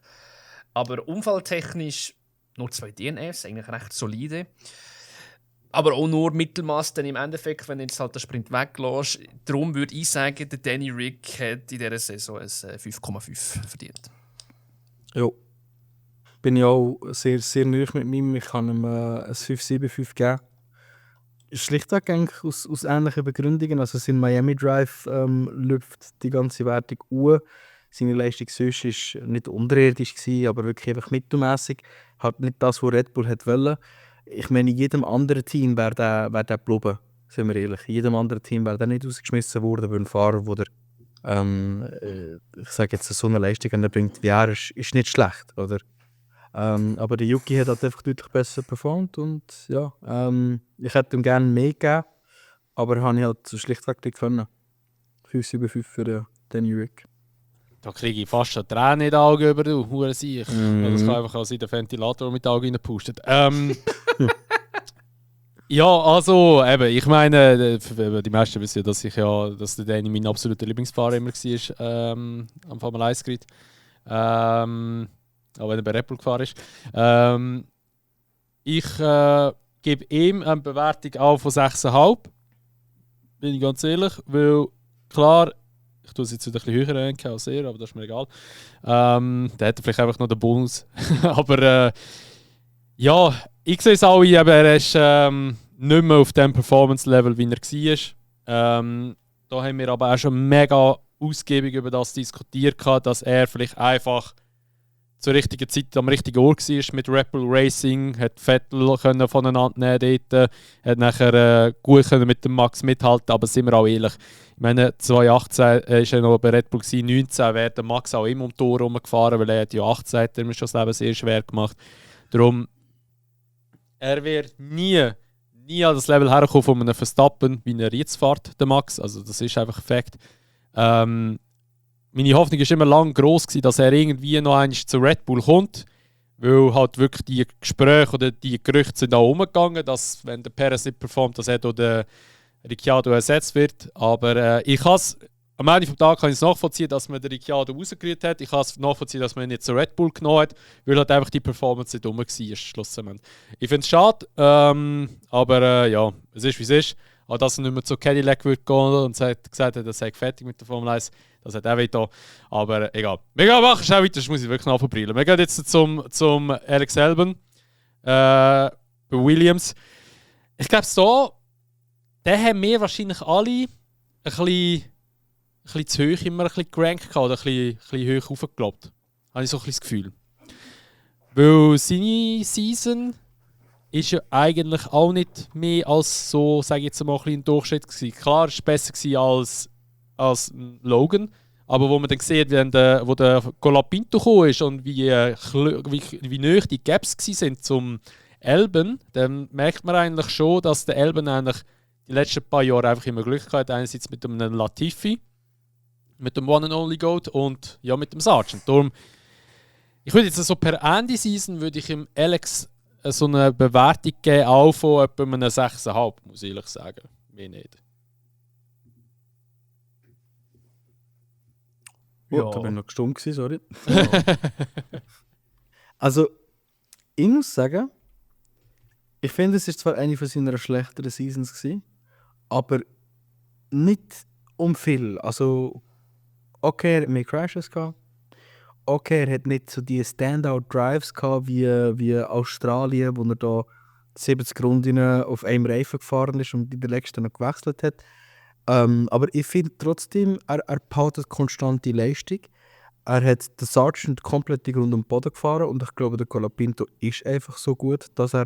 Aber unfalltechnisch nur 2 DNFs, eigentlich recht solide. Aber auch nur Mittelmaß dann im Endeffekt, wenn du jetzt halt den Sprint weglässt. Darum würde ich sagen, der Danny Rick hat in dieser Saison ein 5,5 verdient. Ja. Bin ich auch sehr, sehr neu mit ihm. Ich kann ihm ein 5,75 geben. Schlichtweg eigentlich aus ähnlichen Begründungen. Also sein Miami Drive läuft die ganze Wertung an. Seine Leistung sonst war nicht unterirdisch, aber wirklich einfach mittelmässig. Hat nicht das, was Red Bull wollte. Ich meine, in jedem anderen Team wäre der geblieben, sind wir ehrlich. In jedem anderen Team wäre der nicht rausgeschmissen worden, weil ein Fahrer, der ich sage jetzt, so eine Leistung bringt wie er, ist nicht schlecht, oder? Aber der Yuki hat halt einfach deutlich besser performt und ja, ich hätte ihm gerne mehr gegeben, aber habe ich halt schlichtweg nicht können. 5,75 für den Danny Rick. Da kriege ich fast schon Tränen in die Augen über du, Hurensiech. Das kann einfach auch sein, der Ventilator mit den Augen reinpustet. Ja, also, eben, ich meine, die meisten wissen ja, dass der Danny mein absoluter Lieblingsfahrer immer war am Formel 1 Grid. Auch wenn er bei Red Bull gefahren ist. Ich gebe ihm eine Bewertung auch von 6,5. Bin ich ganz ehrlich, weil klar, ich tue es jetzt wieder ein bisschen höher ranken als er, aber das ist mir egal. Der hat vielleicht einfach noch den Bonus. Aber ja, ich sehe es auch, er ist nicht mehr auf dem Performance-Level, wie er war. Da haben wir aber auch schon mega ausgiebig über das diskutiert, dass er vielleicht einfach zur richtigen Zeit am richtigen Ort war mit Red Bull Racing, hat Vettel können voneinander nehmen dort, hat nachher gut können mit dem Max mithalten, aber sind wir auch ehrlich, ich meine 2018 war er noch bei Red Bull, 2019 wäre der Max auch immer um die Tour rumgefahren, weil er hat ja 18 hat er mir schon das Leben sehr schwer gemacht. Darum, er wird nie an das Level herkommen von einem Verstappen, wie er jetzt fährt, der Max, also das ist einfach ein Fakt. Meine Hoffnung war immer lang gross, dass er irgendwie noch einmal zu Red Bull kommt, weil halt wirklich die Gespräche oder die Gerüchte sind auch umgegangen, dass wenn der Perez nicht performt, dass er durch den Ricciardo ersetzt wird. Aber ich kann es, am Ende des Tages kann ich es nachvollziehen, dass man den Ricciardo rausgerührt hat. Ich kann es nachvollziehen, dass man ihn nicht zu Red Bull genommen hat, weil halt einfach die Performance nicht rum war, schlussendlich. Ich finde es schade, aber ja, es ist wie es ist. Auch dass er nicht mehr zu Cadillac wird gehen und gesagt hat, er sei fertig mit der Formel 1. Das hat er wieder. Aber egal. Wir gehen machen schnell weiter, das muss ich wirklich nachverbrillen. Wir gehen jetzt zum Alex Albon bei Williams. Ich glaube, so, den haben wir wahrscheinlich alle ein bisschen zu hoch immer ein bisschen gerankt gehabt, oder ein bisschen hoch hochgeklappt. Habe ich so ein bisschen das Gefühl. Weil seine Season ist ja eigentlich auch nicht mehr als so, sage ich jetzt mal, ein Durchschnitt gewesen. Klar, es war besser gewesen als Logan, aber wo man dann sieht, wo der Colapinto gekommen ist und wie nahe die Gaps sind zum Albon, dann merkt man eigentlich schon, dass der Albon eigentlich die letzten paar Jahre einfach immer Glück hat. Einerseits mit einem Latifi, mit dem One and Only Goat und ja, mit dem Sargent. Darum, ich würde jetzt so per Ende Season würde ich im Alex so eine Bewertung geben, auch von etwa einem 6,5, muss ich ehrlich sagen. Mehr nicht. Ja. Da bin ich noch stumm gewesen, sorry. Also, ich muss sagen, ich finde, es ist zwar eine von seiner schlechteren Seasons gewesen, aber nicht um viel. Also, okay, er hat mehr Crashes gehabt. Okay, er hat nicht so die Standout-Drives gehabt wie Australien, wo er da 70 Runden auf einem Reifen gefahren ist und in der letzten noch gewechselt hat. Aber ich finde trotzdem, er behaltet konstante Leistung. Er hat den Sargent komplett rund um den Boden gefahren und ich glaube, der Colapinto ist einfach so gut, dass er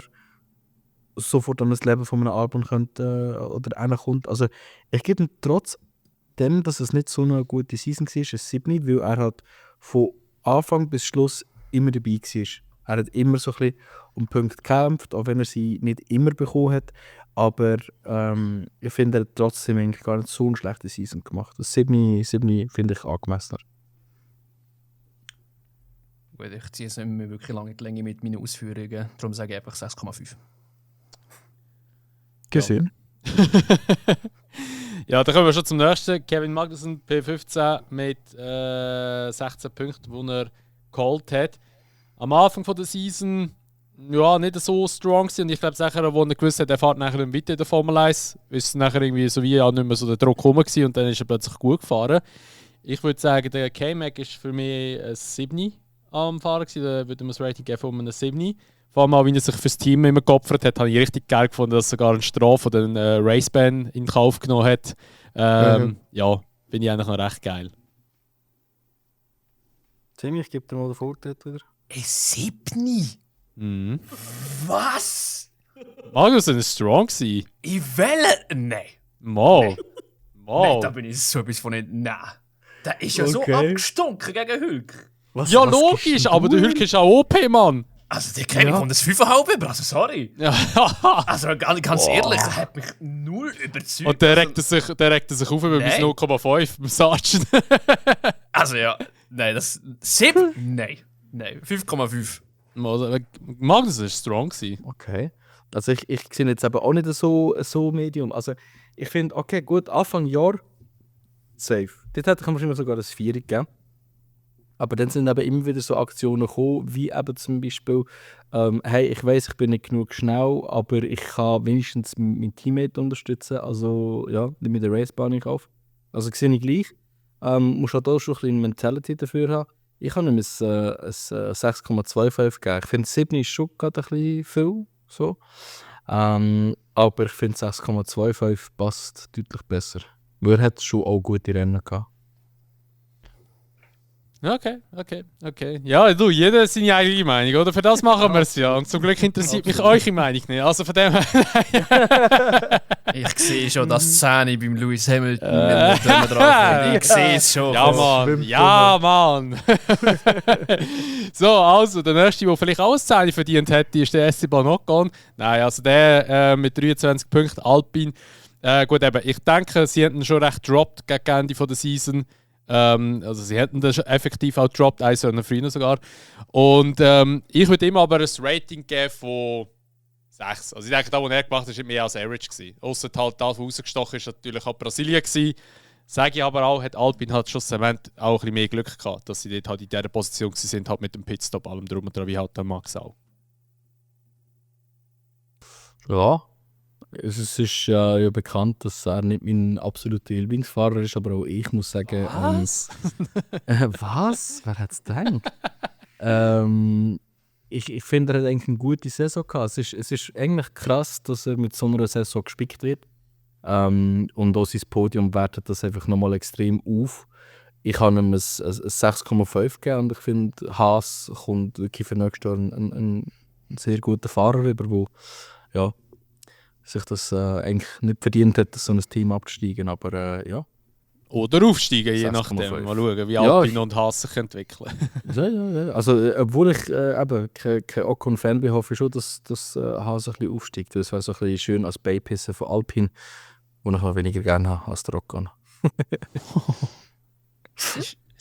sofort an das Leben von einem Album könnte, oder kommt. Also ich gebe ihm trotzdem, dass es nicht so eine gute Season war, ein 7, weil er halt von Anfang bis Schluss immer dabei war. Er hat immer so ein bisschen um Punkte gekämpft, auch wenn er sie nicht immer bekommen hat. Aber ich finde, er hat trotzdem eigentlich gar nicht so eine schlechte Season gemacht. Das 7 finde ich angemessener. Gut, ich ziehe es nicht mehr wirklich lange in die Länge mit meinen Ausführungen. Darum sage ich einfach 6,5. Gesehen. Ja, dann kommen wir schon zum nächsten. Kevin Magnussen, P15 mit 16 Punkten, die er geholt hat. Am Anfang der Season ja, nicht so strong gewesen. Und ich glaube, als er gewusst hat, er fährt nachher weiter in der Formel 1, ist es nachher irgendwie so wie auch nicht mehr so der Druck rum gewesen und dann ist er plötzlich gut gefahren. Ich würde sagen, der K-Mac ist für mich ein 7 am Fahren gewesen. Da würde man das Rating geben von einem 7. Vor allem auch, wie er sich fürs Team immer geopfert hat, habe ich richtig geil gefunden, dass er sogar eine Strafe oder einen Raceban in Kauf genommen hat. Ja, finde ich eigentlich noch recht geil. Timmy, ich gebe dir mal den Vorteil wieder. Ein 7? Mhm. Was? Magnussen war strong gewesen. Ich will. Nein. Mal. Nein, da bin ich so etwas von nicht. Nein. Der ist ja so abgestunken gegen Hulk. Ja, logisch, aber der Hulk ist auch OP, Mann. Also, der kenne ich von das 5,5 über, also sorry. Ja. Also, ganz ehrlich, das hat mich null überzeugt. Und der regt sich auf bis 0,5 beim Sargent. Also ja, nein, das 7? Nein, 5,5. Magnus war strong gewesen. Okay. Also ich sehe jetzt aber auch nicht so Medium. Also ich finde, okay, gut, Anfang Jahr safe. Dort hätte ich wahrscheinlich sogar das 4 gegeben. Aber dann sind eben immer wieder so Aktionen gekommen, wie eben zum Beispiel, hey, ich weiss, ich bin nicht genug schnell, aber ich kann wenigstens meinen Teammate unterstützen. Also ja, nimm mir den Racebahn nicht auf. Also sehe ich gleich. Musst halt auch schon ein bisschen Mentality dafür haben. Ich habe ihm ein 6,25 gegeben. Ich finde 7 ist schon gerade ein bisschen viel. So. Aber ich finde 6,25 passt deutlich besser. Weil er hat schon auch gute Rennen gehabt. Okay. Ja, du, jeder hat seine eigene Meinung, oder? Für das machen wir es ja. Und zum Glück interessiert mich eure Meinung nicht. Also von dem her. Ich sehe schon das Szene beim Lewis Hamilton, wenn wir drauf sind. Ich sehe es schon. Ja, Mann. So, also, der nächste, der vielleicht auch eine Szene verdient hätte, ist der Esteban Ocon. Nein, also der mit 23 Punkten, Alpine. Gut, eben, ich denke, sie hätten ihn schon recht gedroppt gegen Ende der Season. Also sie hätten das effektiv auch gedroppt, 1 Jahr früher sogar. Und ich würde ihm aber ein Rating geben von 6. Also ich denke, das, was er gemacht hat, war mehr als Average gewesen. Ausser halt das, was rausgestochen ist, natürlich auch Brasilien gewesen. Sage ich aber auch, hat Alpine halt schon Zement auch ein bisschen mehr Glück gehabt, dass sie dort halt in dieser Position sind, halt mit dem Pitstop, allem drum und dran, wie halt der Max auch. Ja. Es ist ja bekannt, dass er nicht mein absoluter Lieblingsfahrer ist, aber auch ich muss sagen... Was? Was? Wer hat es gedacht? Ich finde, er hat eigentlich eine gute Saison gehabt. Es ist eigentlich krass, dass er mit so einer Saison gespickt wird. Und auch sein Podium wertet das einfach nochmal extrem auf. Ich habe ihm ein 6,5 gegeben und ich finde, Haas kommt wirklich für nächstes Jahr ein sehr guter Fahrer über, der ja, sich das eigentlich nicht verdient hat, so ein Team abzusteigen, aber ja. Oder aufsteigen, je nachdem. 6,5. Mal schauen, wie Alpine und Haas sich entwickeln. Ja. Also, obwohl ich eben kein Ocon-Fan bin, hoffe ich schon, dass Haas ein bisschen aufsteigt. Das wäre so ein bisschen schön als Beipissen von Alpine, den ich noch weniger gerne habe als der Ocon.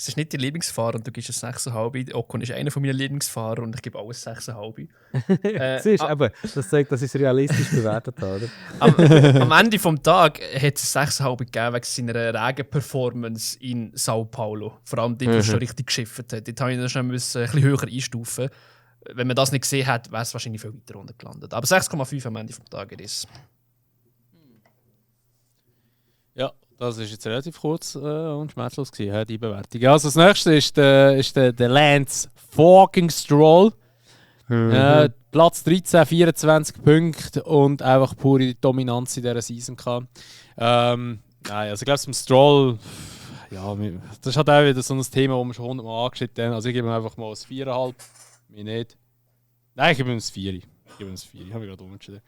Es ist nicht dein Lieblingsfahrer und du gibst es 6,5. Ocon ist einer meiner Lieblingsfahrer und ich gebe alles 6,5. Siehst du, eben, das zeigt, dass ich es realistisch bewertet habe. Am Ende des Tages hat es 6,5 gegeben wegen seiner Regenperformance in Sao Paulo. Vor allem dort, wo es schon richtig geschifft hat. Dort musste ich schon ein bisschen höher einstufen. Wenn man das nicht gesehen hat, wäre es wahrscheinlich viel weiter runter gelandet. Aber 6,5 am Ende des Tages ist. Ja. Das war jetzt relativ kurz und schmerzlos gewesen, die Bewertung. Also das nächste ist der Lance fucking Stroll. Platz 13, 24 Punkte und einfach pure Dominanz in dieser Season gehabt. Nein, also ich glaube, zum Stroll, ja, das ist halt auch wieder so ein Thema, das wir schon 100 Mal angeschnitten haben. Also ich gebe ihm einfach mal ein 4,5. Mir nicht. Nein, ich gebe ihm ein 4. Ich habe mich gerade umentschieden.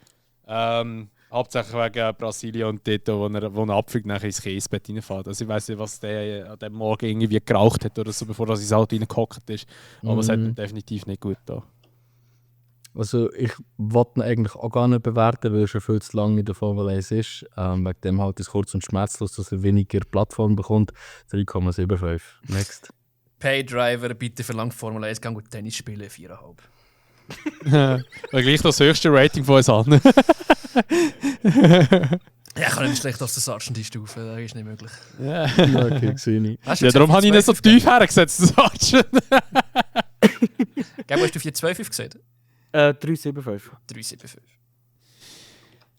Hauptsächlich wegen Brasilien und dort, wo er abfliegt, nachher ins Käsebett reinfährt. Also ich weiß nicht, was der an dem Morgen irgendwie geraucht hat oder so, bevor er ins Auto reingehockt ist. Aber es hat ihm definitiv nicht gut da. Also ich wollte ihn eigentlich auch gar nicht bewerten, weil er schon viel zu lange in der Formel 1 ist. Wegen dem halt ist kurz und schmerzlos, dass er weniger Plattform bekommt. 3,75. Next. Paydriver, bitte verlangt Formel 1, geh gut Tennis spielen, 4,5. Weil gleich das höchste Rating von uns an. Ja, ich kann nicht schlecht aus der Sergeant einstufen, das ist nicht möglich. Ja, okay, gesehen. Ja, darum habe ich ihn so tief hergesetzt, Sergeant. Gell, wo hast du 4,25 gesehen? 3,75. 3,75.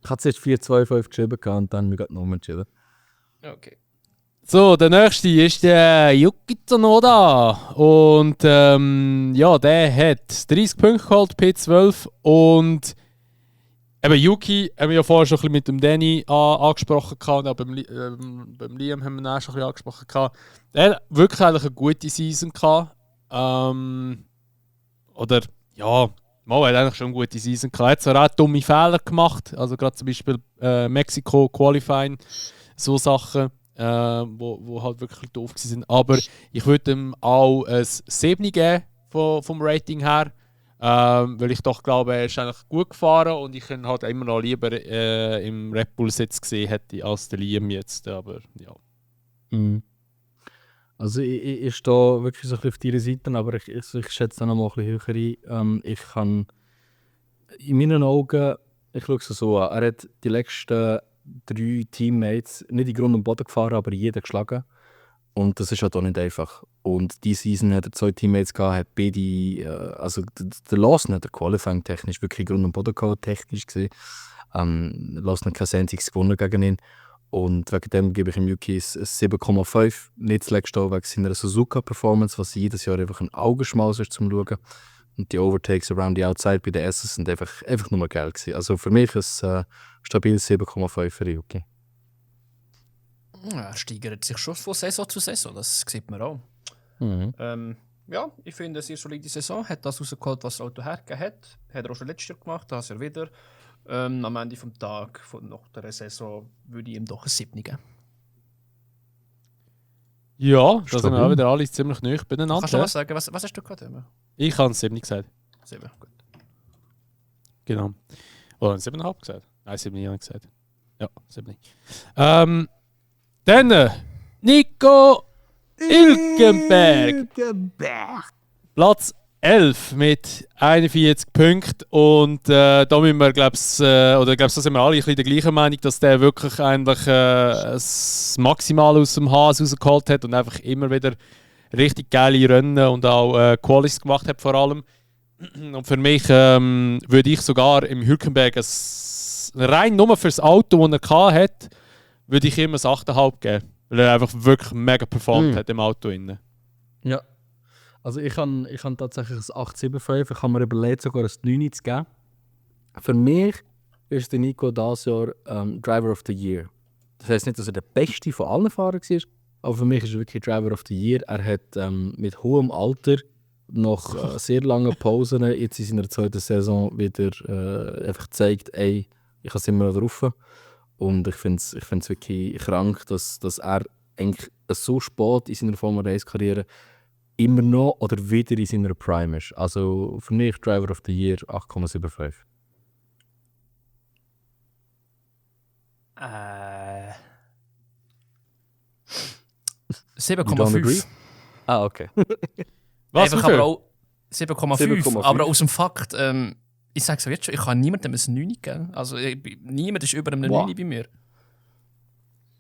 Ich hatte zuerst 4,25 geschrieben und dann habe ich noch entschieden. Okay. So, der nächste ist der Yuki Tsunoda. Und ja, der hat 30 Punkte geholt, P12. Und eben Yuki haben wir ja vorher schon ein bisschen mit dem Danny angesprochen und auch beim Liam haben wir ihn auch schon ein bisschen angesprochen. Er hat wirklich eigentlich eine gute Season gehabt. Oder ja, er hat eigentlich schon eine gute Season gehabt. Er hat zwar auch dumme Fehler gemacht, also gerade zum Beispiel Mexiko Qualifying, so Sachen. Wo halt wirklich doof waren. Aber ich würde ihm auch ein 7 geben vom Rating her. Weil ich doch glaube, er ist eigentlich gut gefahren und ich ihn halt immer noch lieber im Red Bull Sitz gesehen hätte als der Liam jetzt. Aber ja. Mhm. Also ich stehe wirklich so ein bisschen auf deiner Seite, aber ich schätze dann noch mal ein bisschen höher ein. Ich kann in meinen Augen, ich schaue es so an, er hat die letzten 3 Teammates nicht in Grund und Boden gefahren, aber jeden geschlagen. Und das ist halt auch nicht einfach. Und diese Season hat er 2 Teammates gehabt, hat beide, also der Lawson hat der Qualifying technisch wirklich in Grund und Boden gehabt, technisch gesehen. Lawson hat kein einziges gewonnen gegen ihn. Und wegen dem gebe ich ihm Yuki ein 7,5. Nicht zuletzt auch wegen seiner Suzuka-Performance, was jedes Jahr einfach ein Augenschmaus ist zum Schauen. Und die Overtakes around the outside bei den S's sind einfach nur geil gewesen. Also für mich ist es stabiles 7,5 für Yuki. Ja, er steigert sich schon von Saison zu Saison, das sieht man auch. Ja, ich finde, eine sehr solide Saison. Hat das rausgeholt, was das Auto hergegeben hat. Hat er auch schon letztes Jahr gemacht, das er wieder. Am Ende des Tages nach der Saison würde ich ihm doch ein 7 geben. Ja, da sind wir auch wieder alle ziemlich nahe Kannst du beieinander. noch was sagen? Was hast du gerade gesagt? Ich habe 7 gesagt. 7, gut. Genau. Oder 7,5 gesagt? Nein, 7 habe ich gesagt. Ja, 7. Dann Nico Hülkenberg. Platz 11 mit 41 Punkten. Und da müssen wir, glaube ich, da sind wir alle ein bisschen der gleichen Meinung, dass der wirklich eigentlich das Maximale aus dem Haas rausgeholt hat und einfach immer wieder richtig geile Rennen und auch Qualis gemacht hat vor allem. Und für mich würde ich sogar im Hülkenberg rein nur für das Auto, das er hatte, würde ich ihm ein 8,5 geben. Weil er einfach wirklich mega performt hat im Auto innen. Ja. Also ich kann tatsächlich ein 8,75. Ich habe mir überlegt, sogar ein 9 zu geben. Für mich ist der Nico dieses Jahr Driver of the Year. Das heisst nicht, dass er der Beste von allen Fahrern war, aber für mich ist er wirklich Driver of the Year. Er hat mit hohem Alter nach sehr langen Pausen jetzt in seiner zweiten Saison wieder einfach gezeigt, ey, ich habe es immer noch drauf. Und ich finde es wirklich krank, dass er eigentlich so spät in seiner Formel-1-Karriere immer noch oder wieder in seiner Prime ist. Also für mich Driver of the Year 8,75. 7,5. Ah, okay. Was Einfach für aber auch 7,5. 7,5. Aber aus dem Fakt, ich sage es jetzt schon, ich kann niemandem ein 9 geben. Also niemand ist über einem 9 bei mir.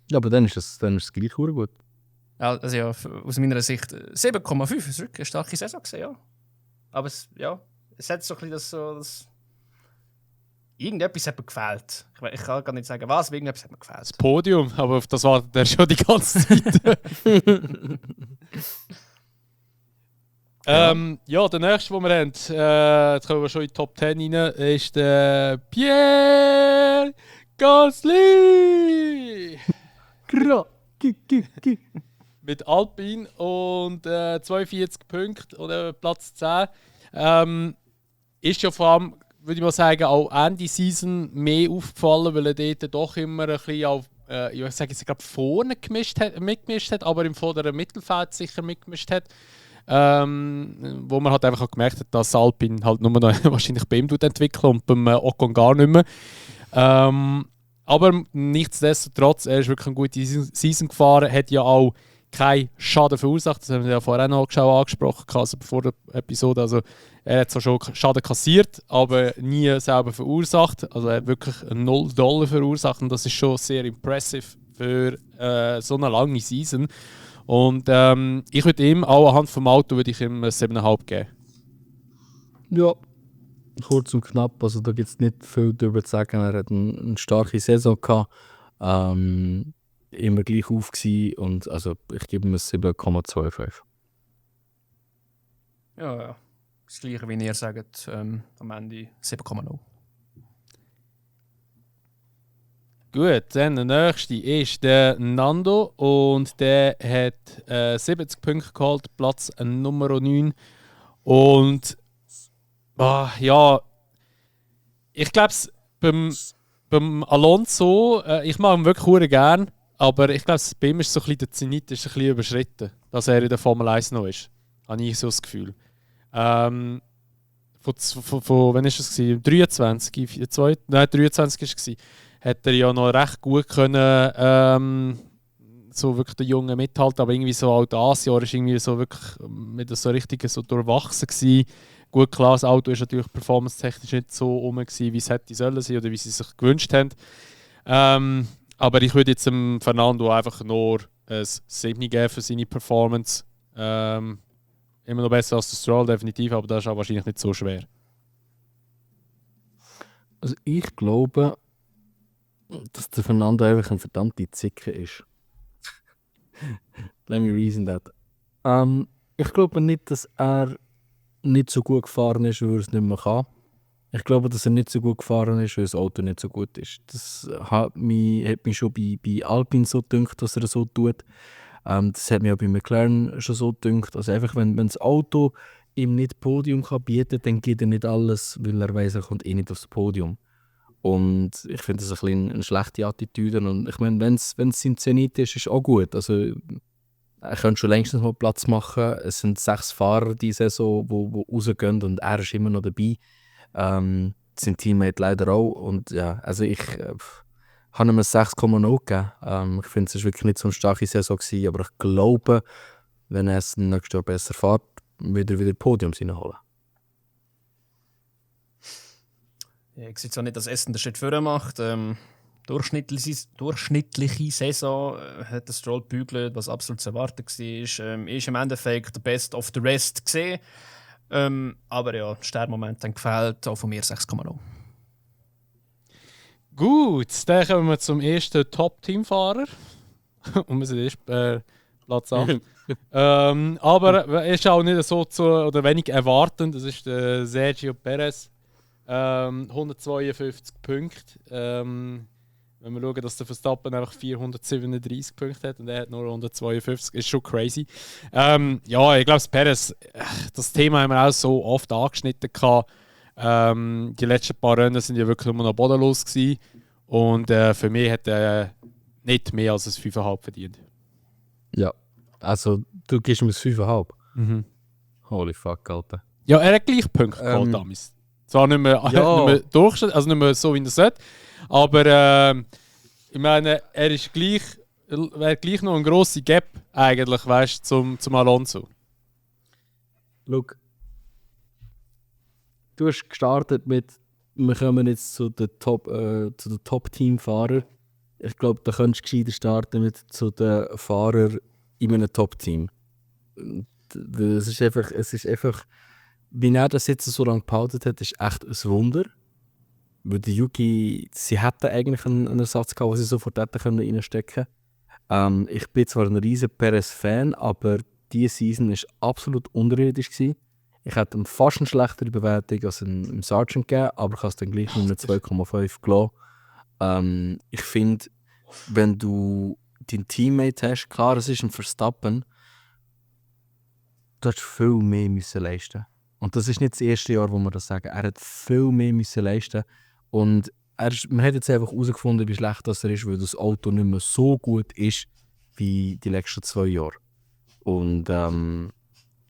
Ja, aber dann ist es gleich gut. Also ja, aus meiner Sicht 7,5 ist wirklich eine starke Saison gewesen, ja. Aber es hat so ein bisschen das irgendetwas hat mir gefehlt. Ich kann gar nicht sagen, was, aber irgendetwas hat mir gefehlt. das Podium, aber auf das wartet er schon die ganze Zeit. Ja, der nächste, den wir haben, jetzt kommen wir schon in die Top 10 rein, ist der Pierre Gasly! Mit Alpine und 42 Punkten oder Platz 10. Ist ja vor allem, würde ich mal sagen, auch Ende Season mehr aufgefallen, weil er dort doch immer ein bisschen auf, ich sage jetzt gerade vorne mitgemischt hat, aber im vorderen Mittelfeld sicher mitgemischt hat. Wo man halt einfach auch gemerkt hat, dass Alpine halt nur noch wahrscheinlich bei ihm entwickelt und beim Ocon gar nicht mehr. Aber nichtsdestotrotz, er ist wirklich eine gute Season gefahren, hat ja auch keinen Schaden verursacht. Das haben wir ja vorher noch angesprochen, also bevor der Episode. Also, er hat zwar schon Schaden kassiert, aber nie selber verursacht. Also er hat wirklich $0 verursacht und das ist schon sehr impressive für so eine lange Season. Und ich würde ihm auch anhand vom Auto würde ich ihm 7,5 geben. Ja, kurz und knapp. Also da gibt es nicht viel darüber zu sagen. Er hat eine starke Saison gehabt. Immer gleich auf gewesen. Und also ich gebe ihm 7,25. Ja. Das gleiche wie ihr sagt, am Ende 7,0. Gut, dann der nächste ist der Nando und der hat 70 Punkte geholt, Platz Nummer 9. Und ja, ich glaube, beim Alonso, ich mag ihn wirklich sehr gerne, aber ich glaube, bei ihm ist so ein bisschen der Zenit ist ein bisschen überschritten, dass er in der Formel 1 noch ist. Habe ich so das Gefühl. Von wann war es? 23? 23 war es. Hat er ja noch recht gut können, so wirklich den Jungen mithalten, aber irgendwie so auch das Jahr ist irgendwie so wirklich mit so richtig so durchwachsen gewesen. Gut, klar, das Auto ist natürlich performance-technisch nicht so rum gewesen, wie es hätte sollen sein oder wie sie sich gewünscht haben. Aber ich würde jetzt dem Fernando einfach nur ein 7 geben für seine Performance. Immer noch besser als der Stroll, definitiv, aber das ist auch wahrscheinlich nicht so schwer. Also ich glaube, dass der Fernando einfach ein verdammte Zicke ist. Let me reason that. Ich glaube nicht, dass er nicht so gut gefahren ist, weil er es nicht mehr kann. Ich glaube, dass er nicht so gut gefahren ist, weil das Auto nicht so gut ist. Das hat mich schon bei Alpine so gedacht, dass er so tut. Das hat mir auch bei McLaren schon so gedacht. Also einfach, wenn das Auto ihm nicht Podium kann bieten, dann gibt er nicht alles, weil er weiss, er kommt eh nicht aufs Podium. Und ich finde das ein bisschen eine schlechte Attitüde. Und ich meine, wenn es sein Zenit ist, ist auch gut. Also, er könnte schon längstens mal Platz machen. Es sind 6 Fahrer diese Saison, die rausgehen und er ist immer noch dabei. Sein Teammate leider auch. Und ja, also ich habe ihm ein 6,0 gegeben. Ich finde, es war wirklich nicht so eine starke Saison gewesen, aber ich glaube, wenn er es nächstes Jahr besser fährt, wird er wieder Podiums reinholen. Ja, ich sehe zwar nicht, dass Essen den Schritt vorher macht. Durchschnittliche Saison hat der Stroll gebügelt, was absolut zu erwarten war. Ist im Endeffekt der Best of the Rest gesehen. Aber ja, der Sternmoment dann gefällt, auch von mir 6,0. Gut, dann kommen wir zum ersten Top-Team-Fahrer. Und wir sind erst Platz 8. Aber er ist auch nicht so oder wenig erwartend. Das ist der Sergio Perez. 152 Punkte. Wenn wir schauen, dass der Verstappen einfach 437 Punkte hat und er hat nur 152, ist schon crazy. Ja, ich glaube, Perez, das Thema haben wir auch so oft angeschnitten. Die letzten paar Rennen sind ja wirklich immer noch bodenlos gewesen. Und für mich hat er nicht mehr als ein 5,5 verdient. Ja, also du gibst ihm ein 5,5. Mhm. Holy fuck, Alter. Ja, er hat gleich Punkte geholt damals. Zwar nicht mehr, nicht mehr Durchschnitt, also nicht mehr so, wie er sollte. Aber ich meine, er hat gleich noch eine grosse Gap eigentlich, weißt, zum Alonso. Look, du hast gestartet mit, wir kommen jetzt zu den Top-Team-Fahrern. Ich glaube, da könntest du gescheiter starten mit zu den Fahrern in einem Top-Team. Es ist einfach, wie er das jetzt so lange behalten hat, ist echt ein Wunder. Weil die Yuki, sie hätten eigentlich einen Ersatz gehabt, den sie sofort hätten reinstecken können. Ich bin zwar ein riesen Perez-Fan, aber diese Season war absolut unterirdisch gewesen. Ich hätte ihm fast eine schlechtere Bewertung als im Sargent gegeben, aber ich habe es dann gleich nur eine 2,5 gelassen. Ich finde, wenn du deinen Teammate hast, klar, es ist ein Verstappen, du hättest viel mehr müssen leisten. Und das ist nicht das erste Jahr, wo wir das sagen. Er hat viel mehr müssen leisten. Und man hat jetzt einfach herausgefunden, wie schlecht das er ist, weil das Auto nicht mehr so gut ist wie die letzten 2 Jahre. Und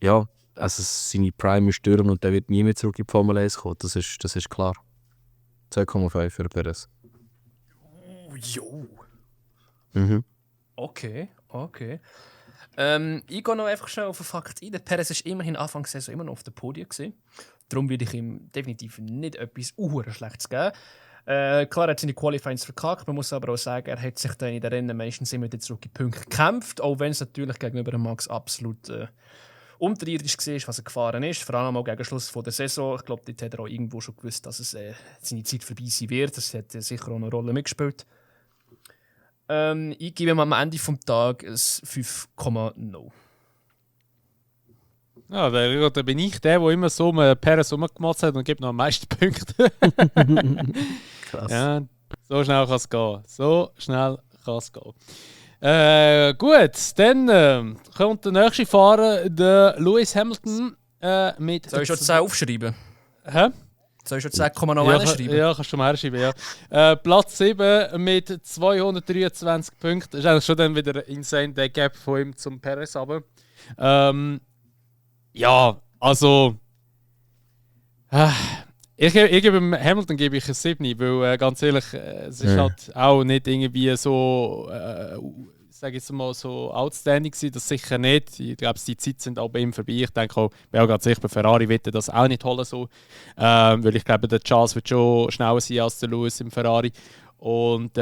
ja, also seine Prime ist durch und der wird nie mehr zurück in die Formel 1 kommen. Das ist klar. 2,5 für Perez. Oh, jo. Mhm. Okay. Ich gehe noch einfach schnell auf den Fakt ein. Der Perez war immerhin Anfang der Saison immer noch auf dem Podium gewesen. Darum würde ich ihm definitiv nicht etwas Schlechtes geben. Klar, er hat seine Qualifyings verkackt. Man muss aber auch sagen, er hat sich dann in den Rennen meistens immer zurück in Punkte gekämpft. Auch wenn es natürlich gegenüber Max absolut unterirdisch war, was er gefahren ist. Vor allem auch gegen Schluss der Saison. Ich glaube, dort hat er auch irgendwo schon gewusst, dass es seine Zeit vorbei sein wird. Das hat sicher auch eine Rolle mitgespielt. Ich gebe ihm am Ende des Tages ein 5,0. Ja, da bin ich der immer so Perez rumgemacht hat und gibt noch am meisten Punkte. Krass. Ja, so schnell kann es gehen. Gut, dann kommt der nächste Fahrer, der Lewis Hamilton. Mit Soll ich schon 10 aufschreiben? Hä? Soll ich schon 10,0 schreiben? Ja, kannst du mal herschreiben, ja. Platz 7 mit 223 Punkten. Das ist eigentlich schon dann wieder insane, der Gap von ihm zum Perez. Aber ja, also ich gebe dem Hamilton ein 7, weil ganz ehrlich, es ist halt auch nicht irgendwie so, sage jetzt mal, so outstanding gewesen, das sicher nicht. Ich glaube, die Zeit sind auch bei ihm vorbei. Ich denke auch, ich bin auch ganz sicher, bei Ferrari wird er das auch nicht holen so. Weil ich glaube, der Charles wird schon schneller sein als der Lewis im Ferrari. Und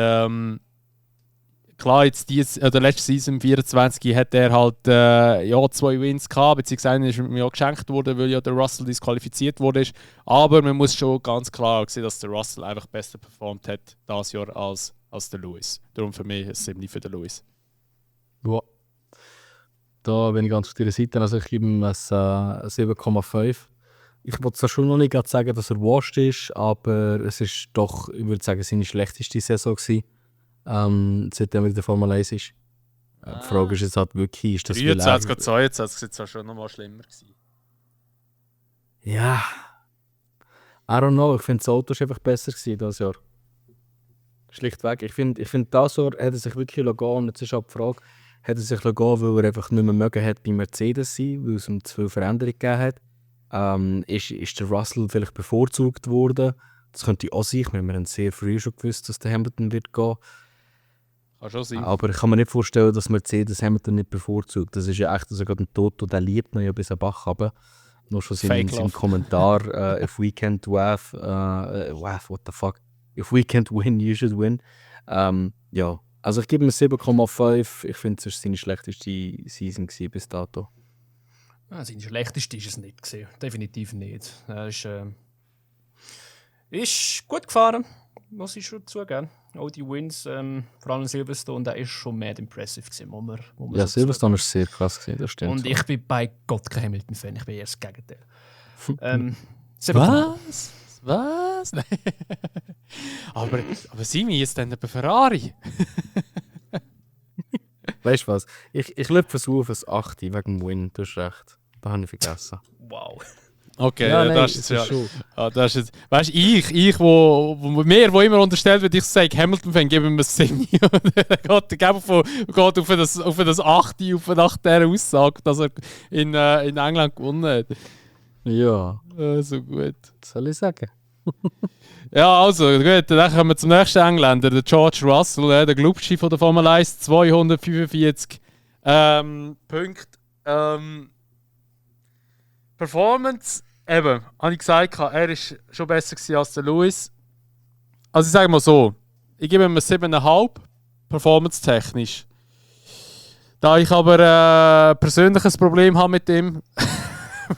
klar, jetzt der letzte Season 24 hat er halt 2 Wins gehabt, beziehungsweise einer ist ihm ja geschenkt worden, weil ja der Russell disqualifiziert wurde. Aber man muss schon ganz klar sehen, dass der Russell einfach besser performt hat dieses Jahr als der Lewis. Darum für mich ein 7 für den Lewis. Ja. Da bin ich ganz auf deiner Seite. Also ich gebe ihm ein 7,5. Ich wollte zwar schon noch nicht sagen, dass er washed ist, aber es ist doch, ich würde sagen, seine schlechteste Saison gewesen, seitdem er in der Formel 1 ist. Die Frage ist jetzt halt wirklich, ist das 23 und 22 sind zwar schon noch mal schlimmer gewesen. Ja. I don't know, ich finde das Auto ist einfach besser gewesen dieses Jahr. Schlichtweg. Ich finde, dieses Jahr hat er sich wirklich gehen. Und jetzt ist auch die Frage, hat er sich gehen, weil er einfach nicht mehr mögen hat bei Mercedes sein, weil es ihm zu viel Veränderung gegeben hat. Ist der Russell vielleicht bevorzugt worden? Das könnte auch sein. Wir haben sehr früh schon gewusst, dass der Hamilton wird gehen. Kann schon sein. Aber ich kann mir nicht vorstellen, dass Mercedes Hamilton nicht bevorzugt. Das ist ja echt sogar ein Toto, der liebt ihn ja bis an Bach runter. Nur schon sein Kommentar, if we can't what the fuck? If we can't win, you should win. Ja, also ich gebe ihm 7,5. Ich finde, es war seine schlechteste Season bis dato. Ja, seine schlechteste ist es nicht gewesen. Definitiv nicht. Er ist gut gefahren, muss ich schon zugeben. Auch die Wins, vor allem Silverstone, der ist schon mad impressive gewesen, muss man Ja, so Silverstone war sehr krass gewesen, das stimmt. Und ich bin bei Gott kein Hamilton-Fan, ich bin eher das Gegenteil. Was? Nein. aber Simi ist dann bei Ferrari. Weißt du was? Ich versuche auf ein 8 wegen dem Win, du hast recht. Da habe ich vergessen. Wow. Okay, ja, ja, nein, das ist ja. schon. Das ist jetzt, weißt du, ich wo immer unterstellt wird, ich sage Hamilton-Fan, gebe ihm ein 7. geht auf das 8 nach dieser Aussage, dass er in England gewonnen hat. Ja. So gut. Was soll ich sagen? Ja, also gut, dann kommen wir zum nächsten Engländer, der George Russell, der Glubschi von der Formel 1, 245 Punkte. Performance, eben, habe ich gesagt, er war schon besser gewesen als der Lewis. Also ich sage mal so, ich gebe ihm 7,5, performance-technisch. Da ich aber persönlich ein Problem habe mit ihm,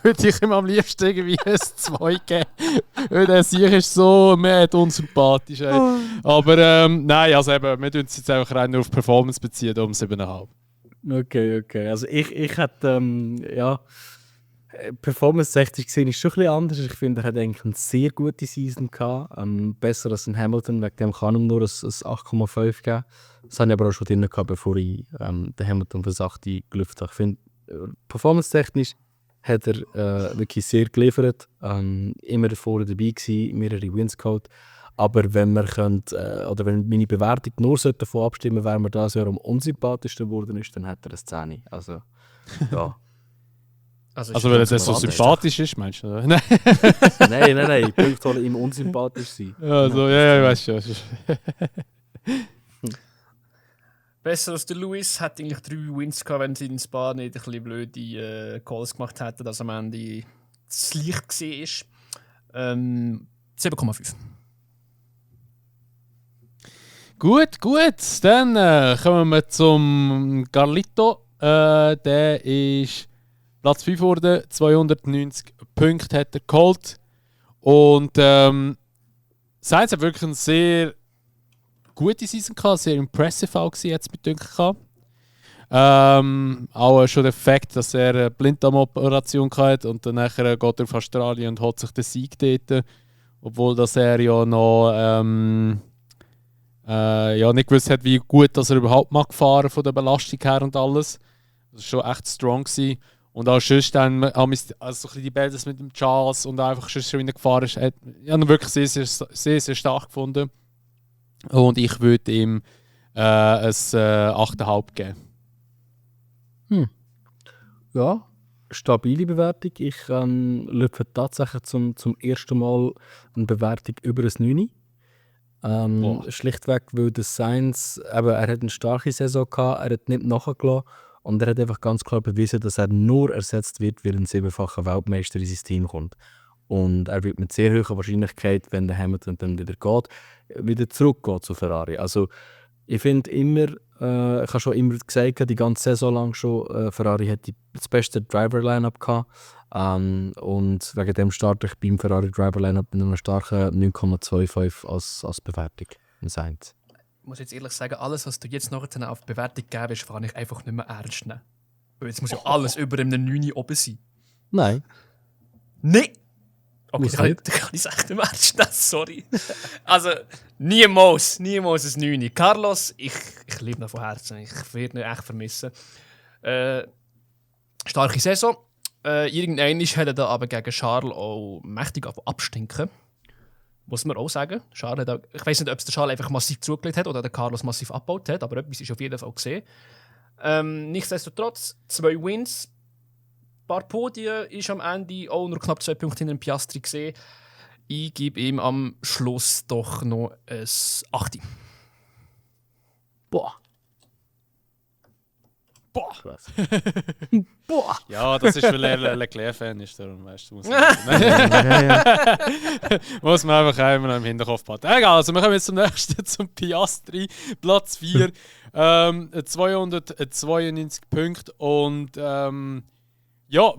würde ich ihm am liebsten irgendwie ein 2 geben. Weil der Sieg ist so mad unsympathisch. Ey. Aber nein, also eben, wir tun es jetzt einfach rein nur auf Performance beziehen, um 7,5. Okay. Also ich hätte, Performance 60 gesehen ist schon ein bisschen anders. Ich finde, er hat eigentlich eine sehr gute Season gehabt. Besser als ein Hamilton, wegen dem kann ihm nur ein 8,5 geben. Das habe ich aber auch schon drin gehabt, bevor ich den Hamilton für 8 gelüpft habe. Ich finde, performance-technisch hat er wirklich sehr geliefert. Immer vorne dabei gewesen, mehrere Wins geholt. Aber wenn wir oder wenn meine Bewertung nur davon abstimmen, wer mir das Jahr am unsympathischsten geworden ist, dann hat er ein 10. Also, ja. Also weil er jetzt so sympathisch ist, meinst du? Nein. nein. Die Punkte sollen ihm unsympathisch sein. Also, ja, ich weiß schon. Besser als der Lewis hat eigentlich 3 Wins gehabt, wenn sie in Spa nicht ein bisschen blöde Calls gemacht hätten, dass am Ende das Licht war. 7,5. Gut. Dann kommen wir zum Carlito. Der ist Platz 5 geworden, 290 Punkte hat er geholt. Und Sainz hat wirklich eine sehr gute Season gehabt, sehr impressive auch gewesen, jetzt mit Dünken. Auch schon der Fakt, dass er eine Blinddarmoperation hatte und dann nachher geht er auf Australien und holt sich den Sieg dort. Obwohl dass er ja noch nicht gewusst hat, wie gut dass er überhaupt mag fahren von der Belastung her und alles. Das war schon echt strong gewesen. Und auch sonst dann, also so ein bisschen die Battles mit dem Charles und einfach schon in der Gefahr ist, hat ihn wirklich sehr stark gefunden. Und ich würde ihm ein 8,5 geben. Ja, stabile Bewertung. Ich lüpfe tatsächlich zum ersten Mal eine Bewertung über ein 9. Schlichtweg, weil der Sainz, er hat eine starke Saison gehabt, er hat nicht nachgelassen und er hat einfach ganz klar bewiesen, dass er nur ersetzt wird, weil ein 7-facher Weltmeister in sein Team kommt. Und er wird mit sehr hoher Wahrscheinlichkeit, wenn der Hamilton dann wieder geht, wieder zurückgehen zu Ferrari. Also ich finde immer, ich habe schon immer gesagt, die ganze Saison lang schon, Ferrari hat das beste Driver-Line-Up gehabt. Und wegen dem starte ich beim Ferrari Driver-Line-Up mit einer starken 9,25 als Bewertung. Ich muss jetzt ehrlich sagen, alles, was du jetzt noch auf Bewertung geben willst, kann ich einfach nicht mehr ernst nehmen. Weil jetzt muss ja alles über einem 9 oben sein. Nein. Nein! Okay, Muss dann nicht. kann ich es echt im Ernst nehmen, sorry. Also, niemals ein 9. Carlos, ich liebe ihn von Herzen. Ich werde ihn echt vermissen. Starke Saison. Irgendwann hat er da aber gegen Charles auch mächtig abstinken. Muss man auch sagen. Charles hat auch, ich weiß nicht, ob es der Charles einfach massiv zugelegt hat oder der Carlos massiv abgebaut hat, aber etwas ist auf jeden Fall gesehen. Nichtsdestotrotz, 2 Wins. Ein paar Podien ist am Ende auch nur knapp 2 Punkte hinter dem Piastri gesehen. Ich gebe ihm am Schluss doch noch ein 8. Boah. Boah. Krass. Boah! Ja, das ist, weil er Leclerc-Fan ist. Darum, weißt du, muss man einfach immer noch im Hinterkopf behalten. Egal, also wir kommen jetzt zum nächsten, zum Piastri, Platz 4. 292 Punkte und ja,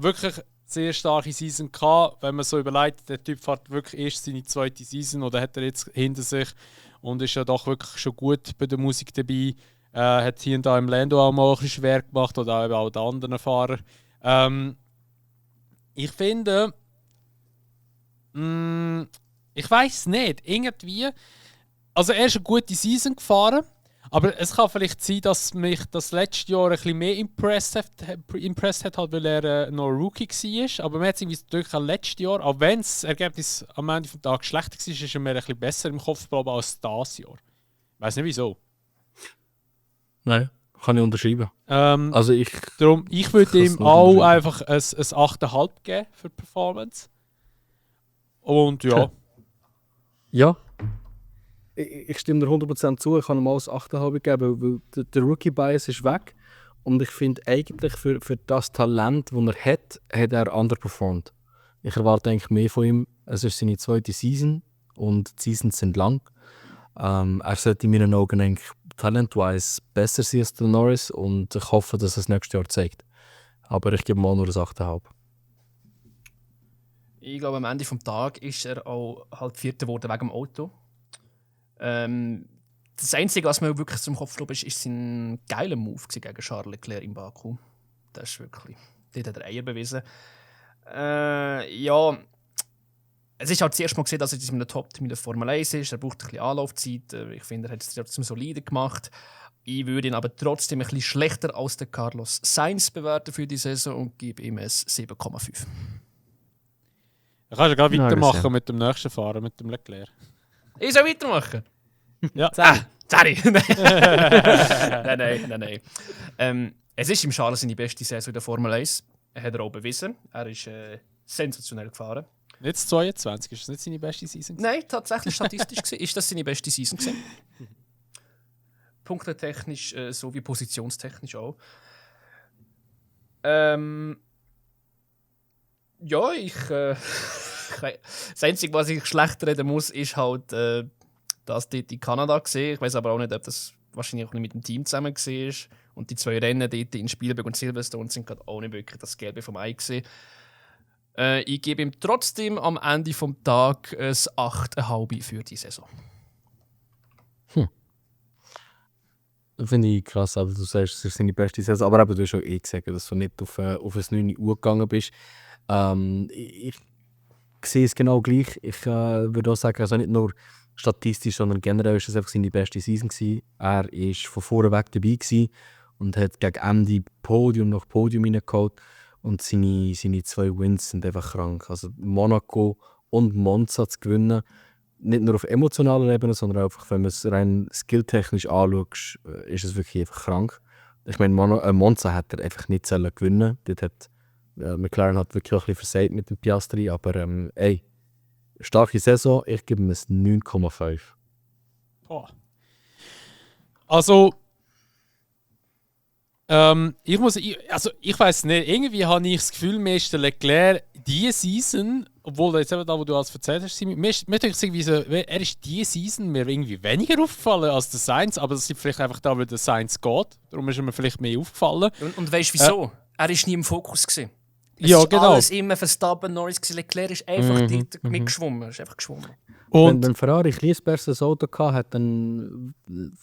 wirklich sehr starke Season gehabt. Wenn man so überlegt, der Typ fährt wirklich erst seine zweite Season oder hat er jetzt hinter sich und ist ja doch wirklich schon gut bei der Musik dabei. Hat hier und da im Lando auch mal ein bisschen schwer gemacht oder auch die anderen Fahrer. Ich finde, ich weiß nicht, irgendwie. Also, er ist eine gute Season gefahren, aber es kann vielleicht sein, dass mich das letzte Jahr ein bisschen mehr impressed hat, halt, weil er noch Rookie war. Aber man hat es irgendwie durch das letzte Jahr, auch wenn das Ergebnis am Ende des Tages schlechter war, ist er mir ein bisschen besser im Kopf geblieben als das Jahr. Ich weiß nicht wieso. Nein, kann ich unterschreiben. Also ich würde ihm auch einfach ein 8,5 geben für die Performance. Und ja. Ja. Ich stimme dir 100% zu. Ich kann ihm auch ein 8,5 geben, weil der Rookie-Bias ist weg. Und ich finde eigentlich für das Talent, das er hat er underperformed. Ich erwarte eigentlich mehr von ihm. Es ist seine zweite Season und die Seasons sind lang. Er sollte in meinen Augen eigentlich talent-wise besser sein als der Norris und ich hoffe, dass er es nächstes Jahr zeigt. Aber ich gebe mal nur ein 8,5. Ich glaube, am Ende des Tages ist er auch halt Vierter geworden wegen dem Auto. Das Einzige, was mir wirklich zum Kopf geblieben ist sein geiler Move gegen Charles Leclerc in Baku. Das ist wirklich... Dort hat er Eier bewiesen. Ja... Es ist halt das erste Mal gesehen, dass er in einem Top-Team in der Formel 1 ist. Er braucht ein bisschen Anlaufzeit. Ich finde, er hat es trotzdem solide gemacht. Ich würde ihn aber trotzdem ein bisschen schlechter als der Carlos Sainz bewerten für die Saison und gebe ihm ein 7,5. Du kannst ja gerade weitermachen mit dem nächsten Fahrer, mit dem Leclerc. Ich soll weitermachen? Ja. Sorry. Nein. Es ist im Charles seine beste Saison in der Formel 1. Hat er auch bewiesen. Er ist sensationell gefahren. Nicht 22, ist das nicht seine beste Season? Nein, tatsächlich statistisch gesehen ist das seine beste Season gewesen. Punktetechnisch sowie positionstechnisch auch. Ja, das Einzige, was ich schlecht reden muss, ist halt, dass dort in Kanada war. Ich weiß aber auch nicht, ob das wahrscheinlich auch nicht mit dem Team zusammen war. Und die 2 Rennen dort in Spielberg und Silverstone sind gerade auch nicht wirklich das Gelbe vom Ei gewesen. Ich gebe ihm trotzdem am Ende des Tages ein 8,5 für die Saison. Das finde ich krass, aber du sagst, es ist seine beste Saison. Aber eben, du hast auch gesagt, dass du nicht auf ein 9 Uhr gegangen bist. Ich sehe es genau gleich. Ich würde auch sagen, also nicht nur statistisch, sondern generell ist es einfach seine beste Season gewesen. Er war von vorne weg dabei gewesen und hat gegen Ende Podium nach Podium reingeholt. Und seine 2 Wins sind einfach krank. Also Monaco und Monza zu gewinnen, nicht nur auf emotionaler Ebene, sondern auch, wenn man es rein skilltechnisch anschaut, ist es wirklich einfach krank. Ich meine, Monza hat er einfach nicht gewinnen. Dort hat McLaren hat wirklich ein bisschen versagt mit dem Piastri, aber starke Saison, ich gebe ihm ein 9,5. Oh. Also, ich weiß nicht, irgendwie habe ich das Gefühl, mir ist der Leclerc diese Season, obwohl jetzt eben da, wo du alles erzählt hast, mir irgendwie so, er ist diese Season mir irgendwie weniger aufgefallen als der Sainz, aber das liegt vielleicht einfach da, weil der Sainz geht, darum ist er mir vielleicht mehr aufgefallen. Und weißt du wieso? Er war nie im Fokus gewesen. Es ja, ist genau. alles immer Verstappen, Norris gewesen. Leclerc ist einfach dort mitgeschwommen. Ist einfach geschwommen. Und wenn Ferrari ein bisschen besseres Auto hatte, dann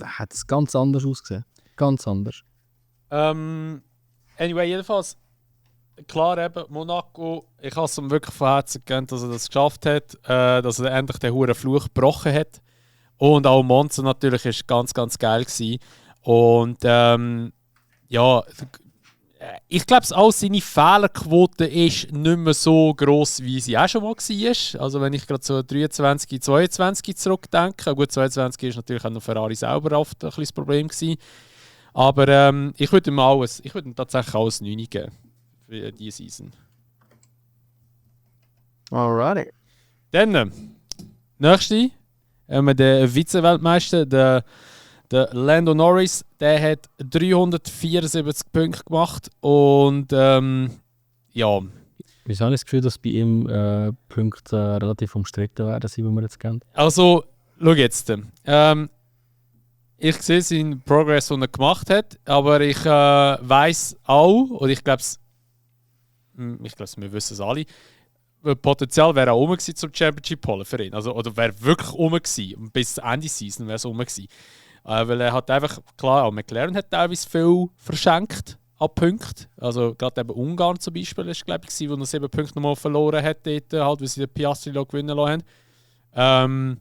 hat es ganz anders ausgesehen. Ganz anders. Anyway, jedenfalls, klar eben, Monaco, ich habe es ihm wirklich von Herzen gegönnt, dass er das geschafft hat, dass er endlich den huren Fluch gebrochen hat. Und auch Monza natürlich ist ganz, ganz geil gewesen. Und ja, ich glaube, auch seine Fehlerquote ist nicht mehr so gross, wie sie auch schon mal war. Also wenn ich gerade so 23, 22 zurückdenke, gut, 22 ist natürlich auch noch Ferrari selber oft ein bisschen das Problem gewesen. Aber ich würde ihm tatsächlich alles 9 geben für diese Season. Alrighty. Dann, nächste, haben wir den Vize-Weltmeister, der Lando Norris, der hat 374 Punkte gemacht und ja. Wieso habe ich das Gefühl, dass bei ihm Punkte relativ umstritten werden, wie wir jetzt kennen? Also, schau jetzt. Ich sehe seinen Progress, den er gemacht hat, aber ich weiss auch, oder ich glaube, wir wissen es alle, Potenzial wäre auch gewesen zum Championship holen für ihn. Also, oder wäre wirklich gewesen. Und bis Ende Season wäre es gewesen. Weil er hat einfach, klar, auch McLaren hat teilweise viel verschenkt an Punkten. Also gerade eben Ungarn zum Beispiel ist, glaube ich, wo er 7 Punkte nochmal verloren hat, dort, halt, weil sie den Piastri gewinnen lassen haben.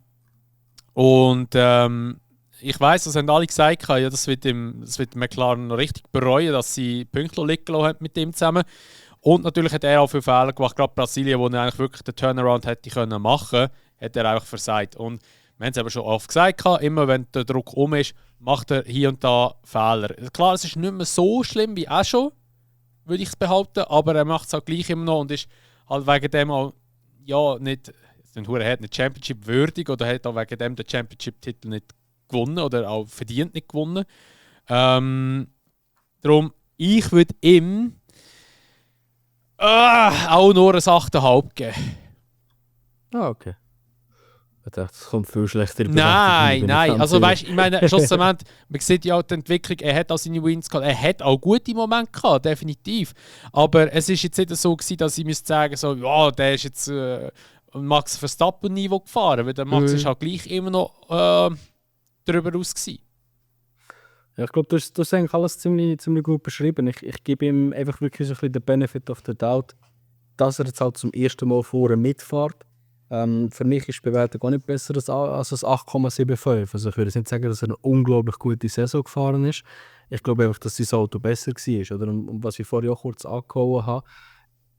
Ich weiss, das haben alle gesagt, ja, das wird McLaren noch richtig bereuen, dass sie Punkte liegen lassen haben mit ihm zusammen. Und natürlich hat er auch viele Fehler gemacht, gerade Brasilien, wo er eigentlich wirklich den Turnaround hätte machen können, hat er einfach versagt. Und wir haben es aber schon oft gesagt, immer wenn der Druck ist, macht er hier und da Fehler. Klar, es ist nicht mehr so schlimm wie auch schon, würde ich behaupten, aber er macht es auch gleich immer noch und ist halt wegen dem auch nicht Championship würdig oder hat auch wegen dem den Championship-Titel nicht gewonnen oder auch verdient nicht gewonnen. Darum, ich würde ihm auch nur ein 8,5 geben. Ah, okay. Ich dachte, es kommt viel schlechter. Nein. Also weißt, ich meine, schlussendlich, man sieht ja auch die Entwicklung, er hat auch seine Wins gehabt, er hat auch gute Momente gehabt, definitiv. Aber es ist jetzt nicht so gewesen, dass ich müsste sagen, so, ja, der ist jetzt Max Verstappen-Niveau gefahren, weil der Max ist halt gleich immer noch darüber aus gewesen. Ja, ich glaube, du hast eigentlich alles ziemlich gut beschrieben. Ich gebe ihm einfach wirklich so ein bisschen den Benefit of the doubt, dass er jetzt halt zum ersten Mal vorne mitfährt. Für mich ist die Bewertung auch nicht besser als ein 8,75. Also ich würde nicht sagen, dass er eine unglaublich gute Saison gefahren ist. Ich glaube einfach, dass sein Auto besser war. Oder? Und was ich vorher auch kurz angehauen habe,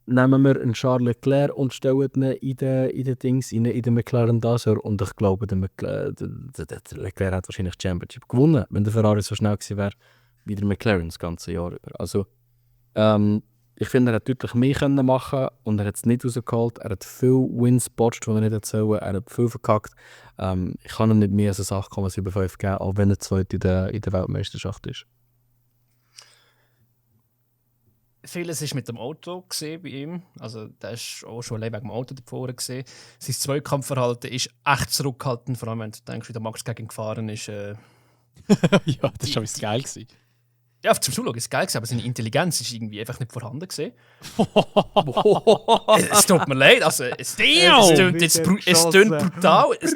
nehmen wir einen Charles Leclerc und stellen ihn in den McLaren Dasher. Und ich glaube, der Leclerc hat wahrscheinlich die Championship gewonnen, wenn der Ferrari so schnell gewesen wäre wie der McLaren das ganze Jahr über. Also, ich finde, er hat deutlich mehr können machen und er hat es nicht rausgeholt. Er hat viel Wins botcht, die er nicht erzählen. Er hat viel verkackt. Ich kann ihm nicht mehr als 8,75 geben, auch wenn er Zweiter in der Weltmeisterschaft ist. Vieles ist mit dem Auto gesehen bei ihm. Also, der ist auch schon allein wegen dem Auto davor gesehen. Sein Zweikampfverhalten ist echt zurückhaltend, vor allem wenn du denkst, wie der Max gegen ihn gefahren ist. Ja, das war schon geil gewesen. Ja, zum Zuschauen ist es geil gewesen, aber seine Intelligenz ist irgendwie einfach nicht vorhanden gewesen. Es tut mir leid, also es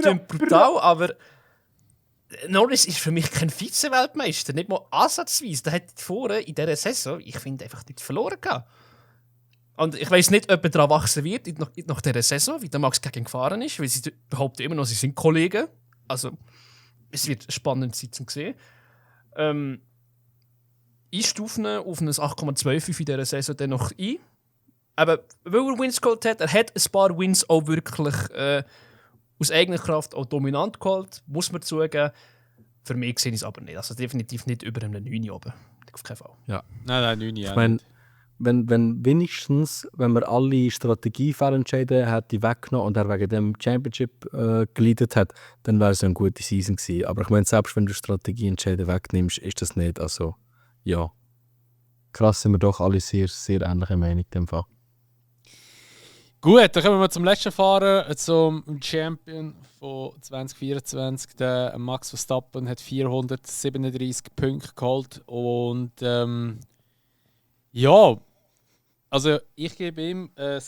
tönt brutal, aber Norris ist für mich kein Vize-Weltmeister, nicht mal ansatzweise. Der hat vorher in dieser Saison, ich finde, einfach nichts verloren gehabt. Und ich weiss nicht, ob er daran wachsen wird nach dieser Saison, wie der Max gegen ihn gefahren ist, weil sie behaupten immer noch, sie sind Kollegen. Also, es wird spannend sein zu sehen. Ich stufe ihn auf ein 8,25 in dieser Saison dann noch ein. Aber weil er Wins geholt hat, er hat ein paar Wins auch wirklich aus eigener Kraft auch dominant geholt, muss man zugeben. Für mich sehe ich es aber nicht. Also definitiv nicht über einem 9 oben. Auf keinen Fall. Ja. Nein, 9 Ich meine, wenn wenigstens, wenn man alle Strategiefehlentscheide hätte weggenommen und er wegen dem Championship geleitet hat, dann wäre es eine gute Season gewesen. Aber ich meine, selbst wenn du Strategieentscheide wegnimmst, ist das nicht. Also, ja. Krass, sind wir doch alle sehr, sehr ähnliche Meinung in dem Fall. Gut, dann kommen wir zum letzten Fahrer, zum Champion von 2024. Der Max Verstappen hat 437 Punkte geholt. Und ja, also ich gebe ihm ein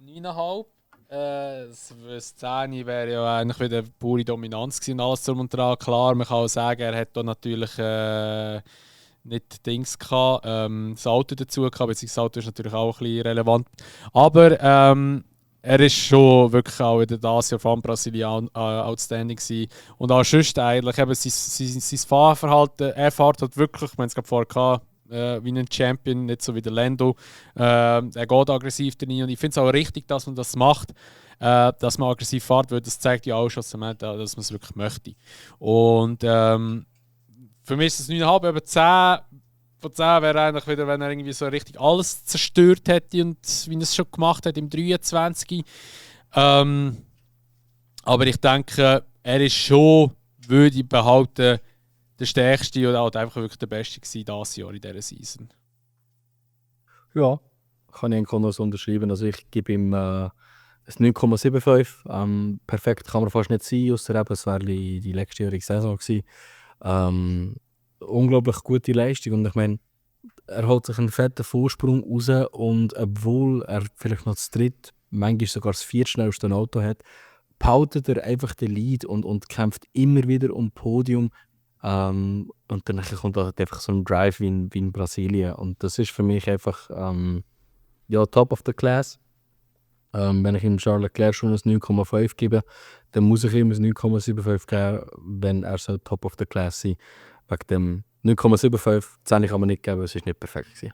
9,5. Das 10 wäre ja eigentlich wieder pure Dominanz gewesen, alles drum und dran. Klar, man kann auch sagen, er hat da natürlich nicht Dings gehabt, das Auto dazu gehabt, beziehungsweise das Auto ist natürlich auch ein bisschen relevant. Aber er ist schon wirklich auch in das Jahr von Brasilien outstanding gewesen. Und auch sonst eigentlich eben sein Fahrverhalten, er fährt halt wirklich, wir haben es gerade vorher gehabt, wie ein Champion, nicht so wie der Lando. Er geht aggressiv rein und ich finde es auch richtig, dass man das macht, dass man aggressiv fährt, weil das zeigt ja auch schon, dass man es wirklich möchte. Und für mich ist es 9,5, aber 10 von 10 wäre eigentlich wieder, wenn er irgendwie so richtig alles zerstört hätte und wie er es schon gemacht hat im 23. Aber ich denke, er ist schon, würde ich behaupten, der stärkste oder halt einfach wirklich der beste gewesen dieses Jahr in dieser Season. Ja, kann ich eigentlich noch so unterschreiben. Also ich gebe ihm ein 9,75. Perfekt kann man fast nicht sein, außer eben, es wäre die letztjährige Saison gewesen. Unglaublich gute Leistung und ich meine, er holt sich einen fetten Vorsprung raus und obwohl er vielleicht noch das dritte, manchmal sogar das viertschnellste Auto hat, behaltet er einfach den Lead und kämpft immer wieder um Podium. Und dann kommt halt einfach so ein Drive wie in Brasilien und das ist für mich einfach top of the class. Wenn ich ihm Charles Leclerc schon ein 9,5 gebe, dann muss ich ihm ein 9,75 geben, wenn er so top of the class sein. Wegen dem 9,75, 10 kann man nicht geben, es war nicht perfekt gewesen.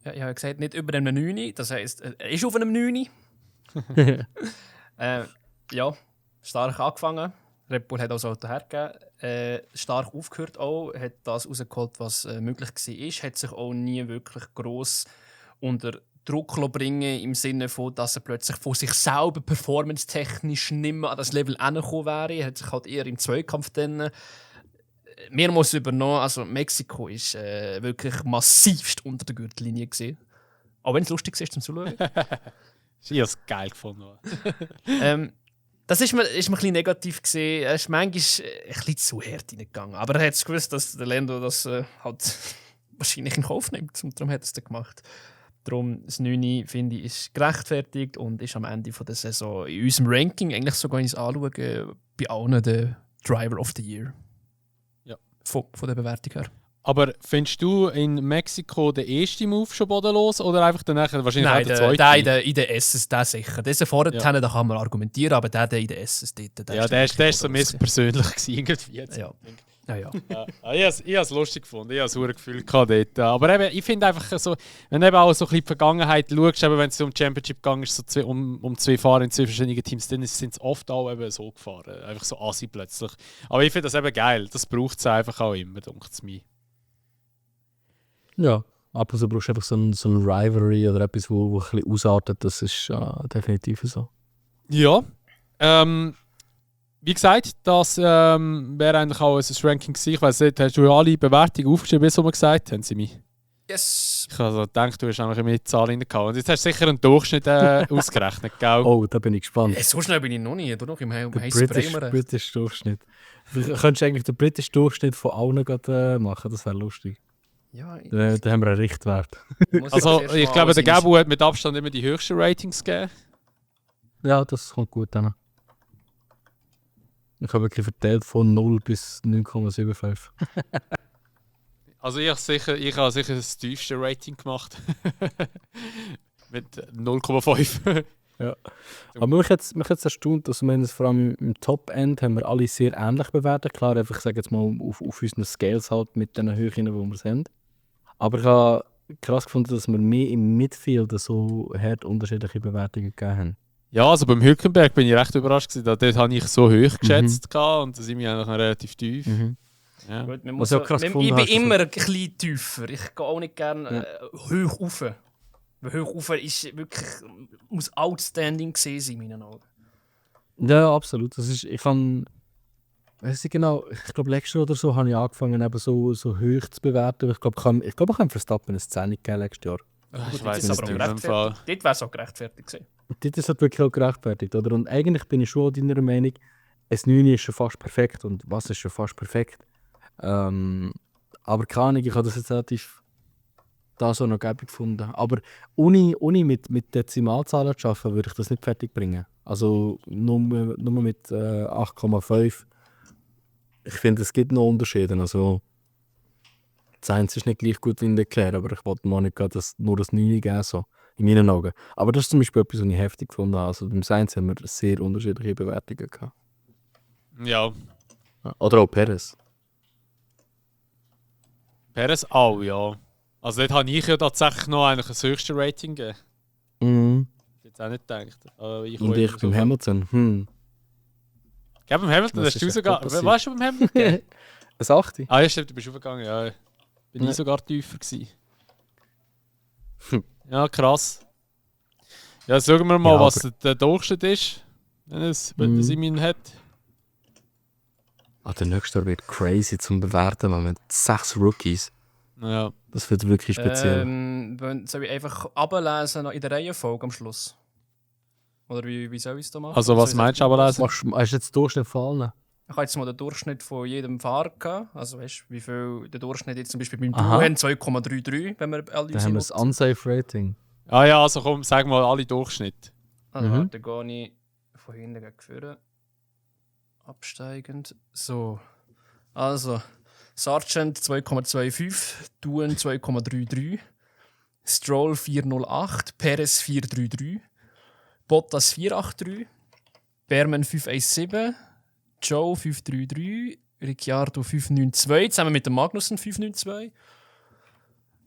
Ja, ich habe gesagt, nicht über einem 9, das heisst, er ist auf einem 9. Ja, stark angefangen. Red Bull hat auch das Auto hergegeben. Stark aufgehört auch, hat das rausgeholt, was möglich war. Hat sich auch nie wirklich gross unter Druck bringen im Sinne von, dass er plötzlich von sich selber performance-technisch nicht mehr an das Level angekommen wäre. Er hat sich halt eher im Zweikampf dann mehrmals übernommen. Also Mexiko ist wirklich massivst unter der Gürtellinie gewesen. Auch wenn es lustig ist zum Zuschauen. Ich habe es geil gefunden. Das ist mir ein bisschen negativ gesehen. Er ist manchmal ein bisschen zu hart reingegangen. Aber er hat es gewusst, dass der Lando das halt wahrscheinlich in Kauf nimmt. Und darum hat er es dann gemacht. Darum das 9, finde ich, ist gerechtfertigt und ist am Ende der Saison in unserem Ranking eigentlich sogar ins Anschauen bei allen der Driver of the Year. Ja. Von der Bewertung her. Aber findest du in Mexiko den ersten Move schon bodenlos oder einfach danach wahrscheinlich Nein, auch der zweite? der in der SS, der sicher. Der vorher, Ja. Da kann man argumentieren, aber der in der SS, der Der ist so misspersönlich gewesen, irgendwie jetzt. Ja. Ja. Ich habe es lustig gefunden, ich habe ein Gefühl gehabt dort. Aber eben, ich finde einfach so, wenn du eben auch so ein bisschen die Vergangenheit schaust, eben wenn es um die Championship gegangen ist, so um zwei Fahrer in zwei verschiedenen Teams, dann sind es oft auch eben so gefahren. Einfach so assi plötzlich. Aber ich finde das eben geil, das braucht es einfach auch immer, denkt es mir. Ja, ab und zu brauchst du einfach so ein Rivalry oder etwas, wo ein bisschen ausartet, das ist definitiv so. Ja, wie gesagt, das wäre eigentlich auch ein Ranking gewesen. Ich weiss nicht, hast du alle Bewertungen aufgeschrieben, wie wir gesagt haben, Simi? Yes. Ich habe also gedacht, du hast einfach immer die Zahl reingehauen. Und jetzt hast du sicher einen Durchschnitt ausgerechnet, gell? Oh, da bin ich gespannt. So schnell bin ich noch nie. Du noch im Der heißen British Durchschnitt. Könntest du eigentlich den British Durchschnitt von allen gerade machen? Das wäre lustig. Ja, Da haben wir einen Richtwert. Also, ich glaube, der Gabu hat mit Abstand immer die höchsten Ratings gegeben. Ja, das kommt gut an. Ich habe wirklich verteilt von 0 bis 9,75. Also ich habe sicher das tiefste Rating gemacht. Mit 0,5. Ja. Aber mich hat es erstaunt, dass wir vor allem im Top-End haben wir alle sehr ähnlich bewertet. Klar, einfach, ich sage jetzt mal, auf unseren Scales halt mit den Höhen, die wir sind. Aber ich habe krass gefunden, dass wir mehr im Midfield so hart unterschiedliche Bewertungen gegeben haben. Ja, also beim Hülkenberg bin ich recht überrascht gewesen. Dort habe ich so hoch geschätzt und da sind wir eigentlich noch relativ tief. Ja. Gut, Was ich auch krass gefunden ich habe, bin immer ein bisschen tiefer. Ich gehe auch nicht gerne hoch rauf. Weil hoch rauf ist wirklich, muss outstanding gesehen sein in meinen Augen. Ja, absolut. Das ist, ich glaube, letztes Jahr oder so habe ich angefangen, eben so hoch zu bewerten. Ich glaube, ich habe Verstappen ein 10 gegeben letztes Jahr. Ich weiß es nicht im Fall. Dort wäre es auch gerechtfertigt gewesen. Dort ist es halt wirklich auch gerechtfertigt, oder? Und eigentlich bin ich schon deiner Meinung, ein 9 ist schon fast perfekt. Und was ist schon fast perfekt? Aber keine Ahnung, ich habe das jetzt relativ da so noch gäbig gefunden. Aber ohne mit Dezimalzahlen zu arbeiten, würde ich das nicht fertig bringen. Also nur mit 8,5. Ich finde, es gibt noch Unterschiede. Also, Sainz ist nicht gleich gut wie in Leclerc, aber ich wollte mal nicht gerade nur das 9 geben, so, in meinen Augen. Aber das ist zum Beispiel etwas, was ich heftig gefunden habe. Also beim Sainz haben wir sehr unterschiedliche Bewertungen gehabt. Ja, Oder auch Perez. Perez auch, ja. Also dort habe ich ja tatsächlich noch eigentlich das höchste Rating gegeben. Mhm. Ich hätte jetzt auch nicht gedacht. Aber Und ich beim Hamilton. Ja, beim Hamilton, Was hast du ist sogar... passiert? Warst du beim Hamilton gegeben? Ein 8. Ah ja, stimmt, du bist aufgegangen, ja. Bin Ja. ich sogar tiefer gewesen. Ja, krass. Ja, sagen wir mal, Ja, was der Durchschnitt ist, wenn es in meinen hat. Der nächste Jahr wird crazy zum Bewerten, man mit 6 Rookies. Ja. Das wird wirklich speziell. Soll ich einfach ablesen in der Reihenfolge am Schluss? Oder wie soll ich es da machen? Also was meinst du aber lesen? Hast du jetzt Durchschnitt von allen? Ich habe jetzt mal den Durchschnitt von jedem Fahrer gehabt. Also weißt du, wie viel der Durchschnitt jetzt zum Beispiel beim Aha. Duo haben? 2,33, wenn wir alle Dann haben wir das Unsafe Rating. Ah ja, also komm, sag mal alle Durchschnitt. Also warte, dann gehe ich von hinten gegen vorne. Absteigend. So. Also, Sargent 2,25, Duen 2,33, Stroll 4,08, Perez 4,33, Bottas 4,83, Berman 5,17, Joe 5,33, Ricciardo 5,92, zusammen mit dem Magnussen 5,92,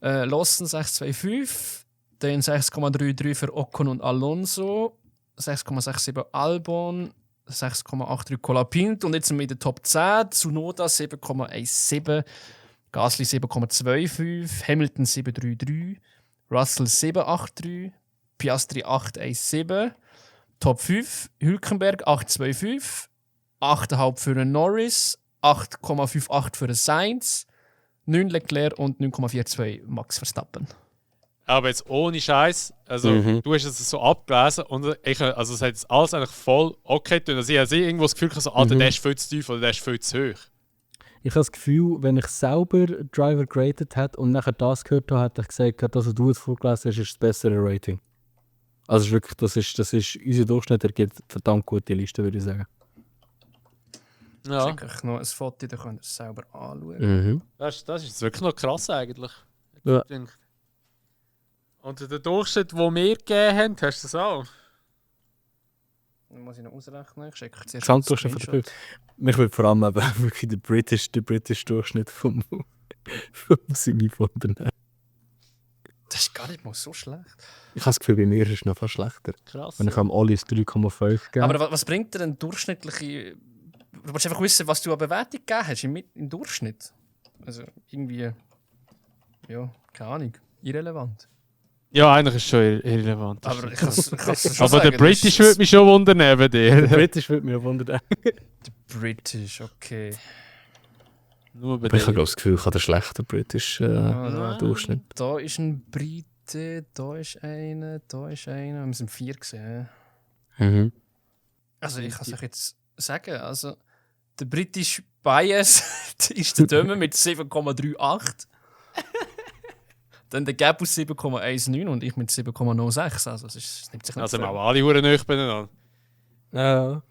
Lawson 6,25, dann 6,33 für Ocon und Alonso, 6,67 Albon, 6,83 Colapinto und jetzt sind wir in der Top 10. Tsunoda 7,17, Gasly 7,25, Hamilton 7,33, Russell 7,83, Piastri 8,17, Top 5 Hülkenberg 8,25, 8,5 für den Norris, 8,58 für den Sainz, 9 Leclerc und 9,42 Max Verstappen. Aber jetzt ohne Scheiß, also du hast es so abgelesen und also es hat jetzt alles eigentlich voll okay getan. Also ich habe irgendwo das Gefühl, also, der ist viel zu tief oder der ist viel zu hoch. Ich habe das Gefühl, wenn ich selber Driver geratet hätte und nachher das gehört habe, hätte ich gesagt, dass du es vorgelesen hast, ist das bessere Rating. Also wirklich, das ist unser Durchschnitt, der gibt verdammt gute Liste, würde ich sagen. Ja, Schicke ich noch ein Foto, dann könnt ihr es selber anschauen. das ist jetzt wirklich noch krass eigentlich. Ja. Und der Durchschnitt, den wir gegeben haben, hast du das auch? Dann muss ich noch ausrechnen. Ich schicke zuerst Gesamtdurchschnitt von der Bild. Mich würde vor allem eben wirklich der British Durchschnitt vom Simi von der. Das ist gar nicht mal so schlecht. Ich habe das Gefühl, bei mir ist es noch fast schlechter. Krass. Wenn ich am Ollis 3,5 gebe. Aber was bringt dir denn durchschnittliche... Du willst einfach wissen, was du an Bewertung gegeben hast im Durchschnitt. Also irgendwie... Ja, keine Ahnung. Irrelevant. Ja, eigentlich ist es schon irrelevant. Aber ich kann es schon Aber sagen. der British würde mich schon wundern bei dir. Der British würde mich wundern. British, okay. Nur bei Aber ich habe dir. das Gefühl, ich habe den schlechten British Durchschnitt. Da ist ein Brite, da ist einer, da ist einer. Wir sind 4 gesehen. Mhm. Also ich kann es euch jetzt sagen, also der British Bias ist der Dömer mit 7,38. Dann der Gabus 7,19 und ich mit 7,06. Also es nimmt sich nicht Also wir viel. haben alle Huren nahe beieinander. Ja.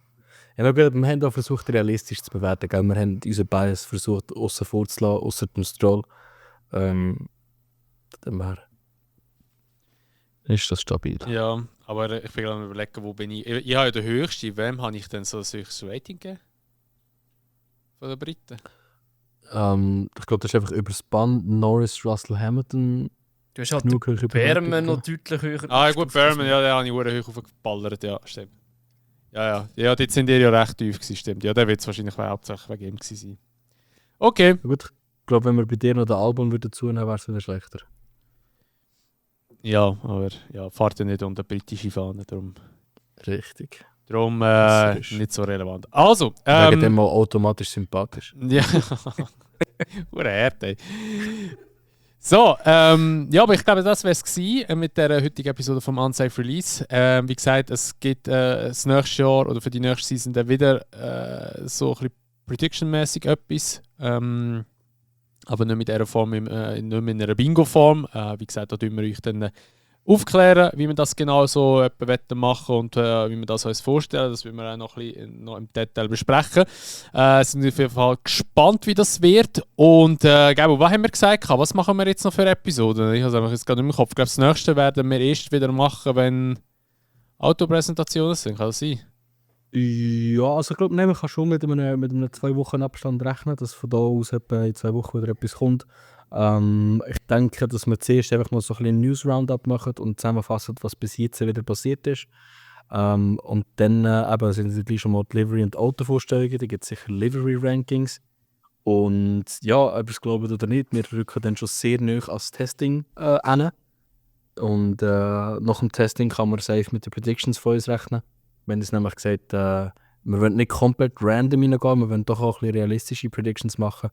Ja, wir haben auch versucht, realistisch zu bewerten. Gell? Wir haben unseren Bias versucht, außen vorzulassen, außer dem Stroll. Dann ist das stabil. Ja, aber ich bin gerade am überlegen, wo bin ich. Ich habe ja den höchsten. Wem habe ich denn so das höchste Rating gegeben? Von den Briten? Ich glaube, das ist einfach über das Band Norris, Russell, Hamilton. Du hast halt Genug höhere Berman Bewertung noch deutlich höher. Ah, gut, Berman, ja, den habe ich Huren hoch aufgeballert, ja, stimmt. Ja, dort sind die ja recht tief gewesen, stimmt. Ja, der wird es wahrscheinlich hauptsächlich wegen ihm gewesen sein. Okay. Ja, gut, ich glaube, wenn wir bei dir noch den Album dazu nehmen, wäre es wieder schlechter. Ja, aber ja, fahrt ja nicht unter britische Fahne, darum Richtig. Darum ist- nicht so relevant. Also, Wegen dem mal automatisch sympathisch. ja. Hure hart, ey. So, ja, aber ich glaube, das wäre es gewesen mit der heutigen Episode vom Unsafe Release. Wie gesagt, es gibt das nächste Jahr oder für die nächste Season dann wieder so ein bisschen Prediction-mäßig etwas. Aber nicht mit dieser Form, nicht mit einer Bingo-Form. Wie gesagt, da tun wir euch dann aufklären, wie wir das genau so machen und wie wir das uns vorstellen. Das werden wir auch noch ein bisschen noch im Detail besprechen. Sind auf jeden Fall gespannt, wie das wird. Und Gabo, was haben wir gesagt? Was machen wir jetzt noch für Episoden? Ich habe es jetzt gerade nicht im Kopf. Ich glaube, das nächste werden wir erst wieder machen, wenn Autopräsentationen sind. Kann das sein? Ja, also ich glaube, man kann schon mit einem 2 Wochen Abstand rechnen, dass von da aus etwa in 2 Wochen wieder etwas kommt. Ich denke, dass wir zuerst einfach mal so ein bisschen News-Roundup machen und zusammenfassen, was bis jetzt wieder passiert ist. Und dann eben sind natürlich schon mal die Livery- und Autovorstellungen, da gibt es sicher Livery-Rankings. Und ja, ob ihr es glaubt oder nicht, wir rücken dann schon sehr nah ans Testing hin. Und nach dem Testing kann man safe mit den Predictions von uns rechnen. Wir haben es nämlich gesagt, wir wollen nicht komplett random reingehen, wir wollen doch auch ein bisschen realistische Predictions machen.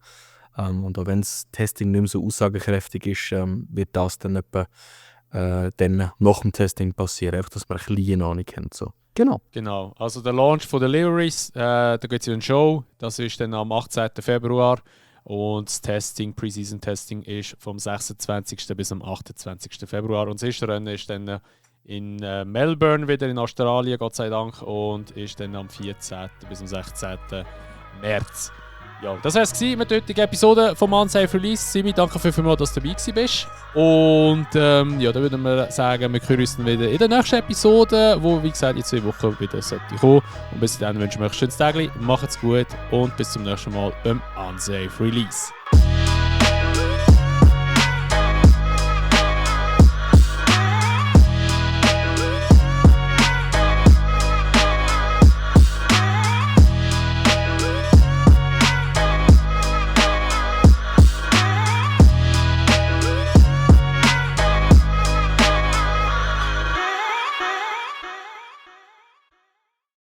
Und auch wenn das Testing nicht mehr so aussagekräftig ist, wird das dann etwa dann nach dem Testing passieren, einfach, dass man eine kleine Ahnung kennt. So. Genau, also der Launch von der Liveries, da gibt es ja eine Show, das ist dann am 18. Februar und das Testing, Pre-Season-Testing ist vom 26. bis am 28. Februar und das erste Rennen ist dann in Melbourne wieder in Australien, Gott sei Dank, und ist dann am 14. bis am 16. März. Ja, das war es mit der heutigen Episode vom Unsafe Release. Simi, danke vielmals, dass du dabei warst. Und ja, dann würden wir sagen, wir hören uns dann wieder in der nächsten Episode, wo, wie gesagt, in 2 Wochen wieder sollte kommen. Und bis dann wünschen wir euch ein schönes Tag, macht's gut und bis zum nächsten Mal beim Unsafe Release.